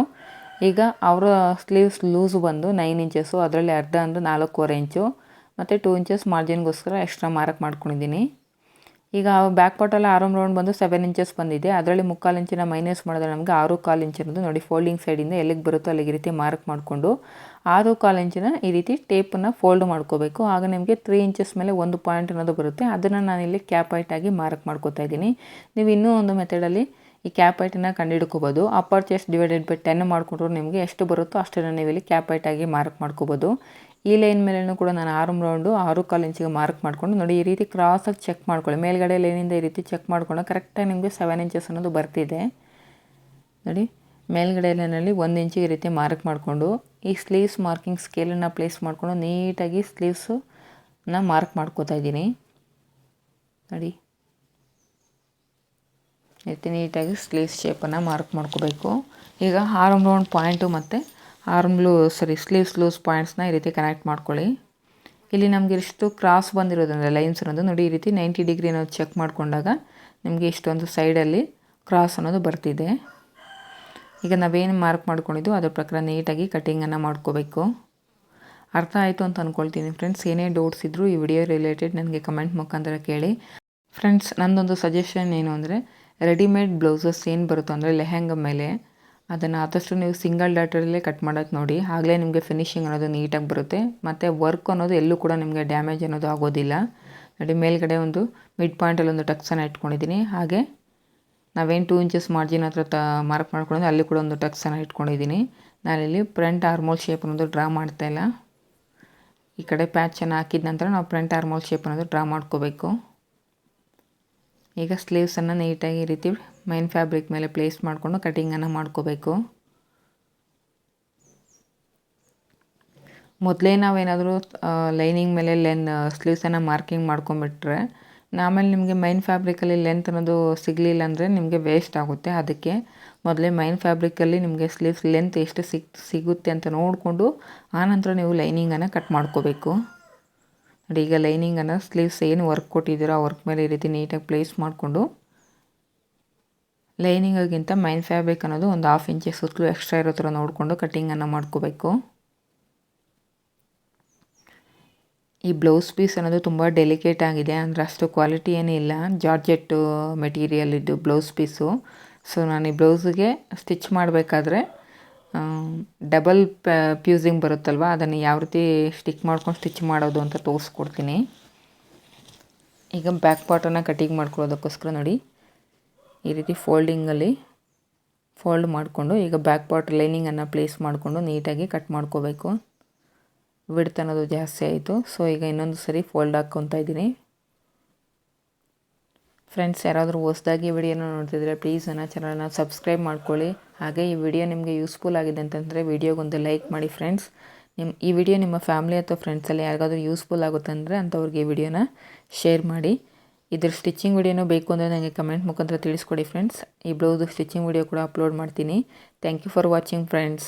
ಈಗ ಅವರ ಸ್ಲೀವ್ಸ್ ಲೂಸು ಬಂದು 9 ಇಂಚಸ್ಸು, ಅದರಲ್ಲಿ ಅರ್ಧ ಅಂದರೆ 4.25 ಇಂಚು ಮತ್ತು 2 ಇಂಚಸ್ ಮಾರ್ಜಿನ್ಗೋಸ್ಕರ ಎಕ್ಸ್ಟ್ರಾ ಮಾರ್ಕ್ ಮಾಡ್ಕೊಂಡಿದ್ದೀನಿ. ಈಗ ಬ್ಯಾಕ್ ಪಾರ್ಟಲ್ಲಿ ಆರ್ಮ್ ರೌಂಡ್ ಬಂದು 7 ಇಂಚಸ್ ಬಂದಿದೆ. ಅದರಲ್ಲಿ 3/4 ಇಂಚಿನ ಮೈನಸ್ ಮಾಡಿದ್ರೆ ನಮಗೆ 6.25 ಇಂಚ್ ಅನ್ನೋದು ನೋಡಿ ಫೋಲ್ಡಿಂಗ್ ಸೈಡಿಂದ ಎಲ್ಲಿಗೆ ಬರುತ್ತೋ ಅಲ್ಲಿಗೆ ರೀತಿ ಮಾರ್ಕ್ ಮಾಡಿಕೊಂಡು 6.25 ಇಂಚಿನ ಈ ರೀತಿ ಟೇಪನ್ನು ಫೋಲ್ಡ್ ಮಾಡ್ಕೋಬೇಕು. ಆಗ ನಿಮಗೆ 3 ಇಂಚಸ್ ಮೇಲೆ ಒಂದು ಪಾಯಿಂಟ್ ಅನ್ನೋದು ಬರುತ್ತೆ. ಅದನ್ನು ನಾನಿಲ್ಲಿ ಕ್ಯಾಪ್ ಹೈಟಾಗಿ ಮಾರ್ಕ್ ಮಾಡ್ಕೋತಾ ಇದ್ದೀನಿ. ನೀವು ಇನ್ನೂ ಒಂದು ಮೆಥಡಲ್ಲಿ ಈ ಕ್ಯಾಪ್ ಹೈಟನ್ನು ಕಂಡುಹಿಡ್ಕೋಬೋದು. ಅಪ್ಪರ್ ಚೆಸ್ಟ್ ಡಿವೈಡೆಡ್ ಬೈ 10 ಮಾಡಿಕೊಂಡ್ರು ನಿಮಗೆ ಎಷ್ಟು ಬರುತ್ತೋ ಅಷ್ಟನ್ನು ನೀವು ಇಲ್ಲಿ ಕ್ಯಾಪ್ ಹೈಟಾಗಿ ಮಾರ್ಕ್ ಮಾಡ್ಕೋಬೋದು. ಈ ಲೈನ್ ಮೇಲೂ ಕೂಡ ನಾನು ಆರ್ಮ್ ರೌಂಡು 6.25 ಇಂಚಿಗೆ ಮಾರ್ಕ್ ಮಾಡಿಕೊಂಡು ನೋಡಿ ಈ ರೀತಿ ಕ್ರಾಸಾಗಿ ಚೆಕ್ ಮಾಡ್ಕೊಳ್ಳಿ. ಮೇಲ್ಗಡೆ ಲೈನಿಂದ ಈ ರೀತಿ ಚೆಕ್ ಮಾಡ್ಕೊಂಡು ಕರೆಕ್ಟಾಗಿ ನಿಮಗೆ 7 ಇಂಚಸ್ ಅನ್ನೋದು ಬರ್ತಿದೆ ನೋಡಿ. ಮೇಲ್ಗಡೆ ಲೈನಲ್ಲಿ 1 ಇಂಚಿಗೆ ಈ ರೀತಿ ಮಾರ್ಕ್ ಮಾಡಿಕೊಂಡು ಈ ಸ್ಲೀವ್ಸ್ ಮಾರ್ಕಿಂಗ್ ಸ್ಕೇಲನ್ನು ಪ್ಲೇಸ್ ಮಾಡಿಕೊಂಡು ನೀಟಾಗಿ ಸ್ಲೀವ್ಸನ್ನ ಮಾರ್ಕ್ ಮಾಡ್ಕೋತಾ ಇದ್ದೀನಿ ನೋಡಿ. ಈ ರೀತಿ ನೀಟಾಗಿ ಸ್ಲೀವ್ಸ್ ಶೇಪನ್ನು ಮಾರ್ಕ್ ಮಾಡ್ಕೋಬೇಕು. ಈಗ ಆರ್ಮ್ ರೌಂಡ್ ಪಾಯಿಂಟು ಮತ್ತು ಸ್ಲೀವ್ಸ್ ಲೂಸ್ ಪಾಯಿಂಟ್ಸ್ನ ಈ ರೀತಿ ಕನೆಕ್ಟ್ ಮಾಡ್ಕೊಳ್ಳಿ. ಇಲ್ಲಿ ನಮಗೆ ಇಷ್ಟು ಕ್ರಾಸ್ ಬಂದಿರೋದ್ರಿಂದ ಲೈನ್ಸ್ ಅನ್ನೋದು ನೋಡಿ ಈ ರೀತಿ 90 ಡಿಗ್ರಿ ಅನ್ನೋದು ಚೆಕ್ ಮಾಡಿಕೊಂಡಾಗ ನಿಮಗೆ ಇಷ್ಟೊಂದು ಸೈಡಲ್ಲಿ ಕ್ರಾಸ್ ಅನ್ನೋದು ಬರ್ತಿದೆ. ಈಗ ನಾವೇನು ಮಾರ್ಕ್ ಮಾಡ್ಕೊಂಡಿದ್ದು ಅದ್ರ ಪ್ರಕಾರ ನೀಟಾಗಿ ಕಟ್ಟಿಂಗನ್ನು ಮಾಡ್ಕೋಬೇಕು. ಅರ್ಥ ಆಯಿತು ಅಂತ ಅಂದ್ಕೊಳ್ತೀನಿ ಫ್ರೆಂಡ್ಸ್. ಏನೇ ಡೌಟ್ಸ್ ಇದ್ದರೂ ಈ ವಿಡಿಯೋ ರಿಲೇಟೆಡ್ ನನಗೆ ಕಮೆಂಟ್ ಮುಖಾಂತರ ಕೇಳಿ. ಫ್ರೆಂಡ್ಸ್, ನನ್ನದೊಂದು ಸಜೆಷನ್ ಏನು ಅಂದರೆ ರೆಡಿಮೇಡ್ ಬ್ಲೌಸಸ್ ಏನು ಬರುತ್ತೋ ಅಂದರೆ ಲೆಹೆಂಗಾ ಮೇಲೆ ಅದನ್ನು ಆದಷ್ಟು ನೀವು ಸಿಂಗಲ್ ಡಾಟರಲ್ಲೇ ಕಟ್ ಮಾಡೋಕ್ಕೆ ನೋಡಿ. ಆಗಲೇ ನಿಮಗೆ ಫಿನಿಶಿಂಗ್ ಅನ್ನೋದು ನೀಟಾಗಿ ಬರುತ್ತೆ ಮತ್ತು ವರ್ಕ್ ಅನ್ನೋದು ಎಲ್ಲೂ ಕೂಡ ನಿಮಗೆ ಡ್ಯಾಮೇಜ್ ಅನ್ನೋದು ಆಗೋದಿಲ್ಲ ನೋಡಿ. ಮೇಲ್ಗಡೆ ಒಂದು ಮಿಡ್ ಪಾಯಿಂಟಲ್ಲಿ ಒಂದು ಟಕ್ಸನ್ನು ಇಟ್ಕೊಂಡಿದ್ದೀನಿ. ಹಾಗೆ ನಾವೇನು 2 ಇಂಚಸ್ ಮಾರ್ಜಿನ್ ಹತ್ರ ಮಾರ್ಕ್ ಮಾಡ್ಕೊಂಡಿದ್ದೆ ಅಲ್ಲಿ ಕೂಡ ಒಂದು ಟಕ್ಸನ್ನು ಇಟ್ಕೊಂಡಿದ್ದೀನಿ. ನಾನಿಲ್ಲಿ ಫ್ರಂಟ್ ಆರ್ಮೋಲ್ ಶೇಪ್ ಅನ್ನೋದು ಡ್ರಾ ಮಾಡ್ತಾಯಿಲ್ಲ. ಈ ಕಡೆ ಪ್ಯಾಚನ್ನು ಹಾಕಿದ ನಂತರ ನಾವು ಫ್ರಂಟ್ ಆರ್ಮೋಲ್ ಶೇಪ್ ಅನ್ನೋದು ಡ್ರಾ ಮಾಡ್ಕೋಬೇಕು. ಈಗ ಸ್ಲೀವ್ಸನ್ನು ನೀಟಾಗಿ ಈ ರೀತಿ ಮೈನ್ ಫ್ಯಾಬ್ರಿಕ್ ಮೇಲೆ ಪ್ಲೇಸ್ ಮಾಡಿಕೊಂಡು ಕಟಿಂಗನ್ನು ಮಾಡ್ಕೋಬೇಕು. ಮೊದಲೇ ನಾವೇನಾದರೂ ಲೈನಿಂಗ್ ಮೇಲೆ ಸ್ಲೀವ್ಸನ್ನು ಮಾರ್ಕಿಂಗ್ ಮಾಡ್ಕೊಂಬಿಟ್ರೆ ಆಮೇಲೆ ನಿಮಗೆ ಮೈನ್ ಫ್ಯಾಬ್ರಿಕಲ್ಲಿ ಲೆಂತ್ ಅನ್ನೋದು ಸಿಗಲಿಲ್ಲ ಅಂದರೆ ನಿಮಗೆ ವೇಸ್ಟ್ ಆಗುತ್ತೆ. ಅದಕ್ಕೆ ಮೊದಲೇ ಮೈನ್ ಫ್ಯಾಬ್ರಿಕಲ್ಲಿ ನಿಮಗೆ ಸ್ಲೀವ್ಸ್ ಲೆಂತ್ ಎಷ್ಟು ಸಿಗುತ್ತೆ ಅಂತ ನೋಡಿಕೊಂಡು ಆನಂತರ ನೀವು ಲೈನಿಂಗನ್ನು ಕಟ್ ಮಾಡ್ಕೋಬೇಕು ನೋಡಿ. ಈಗ ಲೈನಿಂಗನ್ನು ಸ್ಲೀವ್ಸ್ ಏನು ವರ್ಕ್ ಕೊಟ್ಟಿದ್ದೀರೋ ಆ ವರ್ಕ್ ಮೇಲೆ ಈ ರೀತಿ ನೀಟಾಗಿ ಪ್ಲೇಸ್ ಮಾಡಿಕೊಂಡು ಲೈನಿಂಗಿಗಿಂತ ಮೈನ್ ಫ್ಯಾಬ್ರಿಕ್ ಅನ್ನೋದು ಒಂದು 1/2 ಇಂಚ್ ಸುತ್ತಲೂ ಎಕ್ಸ್ಟ್ರಾ ಇರೋ ಥರ ನೋಡಿಕೊಂಡು ಕಟ್ಟಿಂಗನ್ನು ಮಾಡ್ಕೋಬೇಕು. ಈ ಬ್ಲೌಸ್ ಪೀಸ್ ಅನ್ನೋದು ತುಂಬ ಡೆಲಿಕೇಟ್ ಆಗಿದೆ, ಅಂದರೆ ಅಷ್ಟು ಕ್ವಾಲಿಟಿ ಏನಿಲ್ಲ. ಜಾರ್ಜೆಟ್ಟು ಮೆಟೀರಿಯಲ್ ಇದ್ದು ಬ್ಲೌಸ್ ಪೀಸು. ಸೊ ನಾನು ಈ ಬ್ಲೌಸಿಗೆ ಸ್ಟಿಚ್ ಮಾಡಬೇಕಾದ್ರೆ ಡಬಲ್ ಪ್ಯೂಸಿಂಗ್ ಬರುತ್ತಲ್ವ, ಅದನ್ನು ಯಾವ ರೀತಿ ಸ್ಟಿಚ್ ಮಾಡೋದು ಅಂತ ತೋರಿಸ್ಕೊಡ್ತೀನಿ. ಈಗ ಬ್ಯಾಕ್ ಪಾರ್ಟನ್ನು ಕಟಿಂಗ್ ಮಾಡ್ಕೊಳ್ಳೋದಕ್ಕೋಸ್ಕರ ನೋಡಿ ಈ ರೀತಿ ಫೋಲ್ಡಿಂಗಲ್ಲಿ ಫೋಲ್ಡ್ ಮಾಡಿಕೊಂಡು ಈಗ ಬ್ಯಾಕ್ ಪಾರ್ಟ್ ಲೈನಿಂಗನ್ನು ಪ್ಲೇಸ್ ಮಾಡಿಕೊಂಡು ನೀಟಾಗಿ ಕಟ್ ಮಾಡ್ಕೋಬೇಕು. ವಿಡ್ತ್ ಅನ್ನೋದು ಜಾಸ್ತಿ ಆಯಿತು. ಸೊ ಈಗ ಇನ್ನೊಂದು ಸರಿ ಫೋಲ್ಡ್ ಹಾಕ್ಕೊತಾ ಇದ್ದೀನಿ. ಫ್ರೆಂಡ್ಸ್, ಯಾರಾದರೂ ಹೊಸದಾಗಿ ವಿಡಿಯೋನ ನೋಡ್ತಿದ್ರೆ ಪ್ಲೀಸ್ ನನ್ನ ಚಾನಲ್ನ ಸಬ್ಸ್ಕ್ರೈಬ್ ಮಾಡ್ಕೊಳ್ಳಿ. ಹಾಗೆ ಈ ವಿಡಿಯೋ ನಿಮಗೆ ಯೂಸ್ಫುಲ್ ಆಗಿದೆ ಅಂತಂದರೆ ವಿಡಿಯೋಗೊಂದು ಲೈಕ್ ಮಾಡಿ ಫ್ರೆಂಡ್ಸ್. ಈ ವಿಡಿಯೋ ನಿಮ್ಮ ಫ್ಯಾಮಿಲಿ ಅಥವಾ ಫ್ರೆಂಡ್ಸಲ್ಲಿ ಯಾರಿಗಾದ್ರೂ ಯೂಸ್ಫುಲ್ ಆಗುತ್ತೆ ಅಂದರೆ ಅಂಥವ್ರಿಗೆ ಈ ವಿಡಿಯೋನ ಶೇರ್ ಮಾಡಿ. ಇದ್ರ ಸ್ಟಿಚಿಂಗ್ ವಿಡಿಯೋನೂ ಬೇಕು ಅಂದರೆ ನನಗೆ ಕಮೆಂಟ್ ಮುಖಾಂತರ ತಿಳಿಸ್ಕೊಡಿ ಫ್ರೆಂಡ್ಸ್. ಈ ಬ್ಲೌಸ್ ಸ್ಟಿಚಿಂಗ್ ವಿಡಿಯೋ ಕೂಡ ಅಪ್ಲೋಡ್ ಮಾಡ್ತೀನಿ. Thank you for watching friends.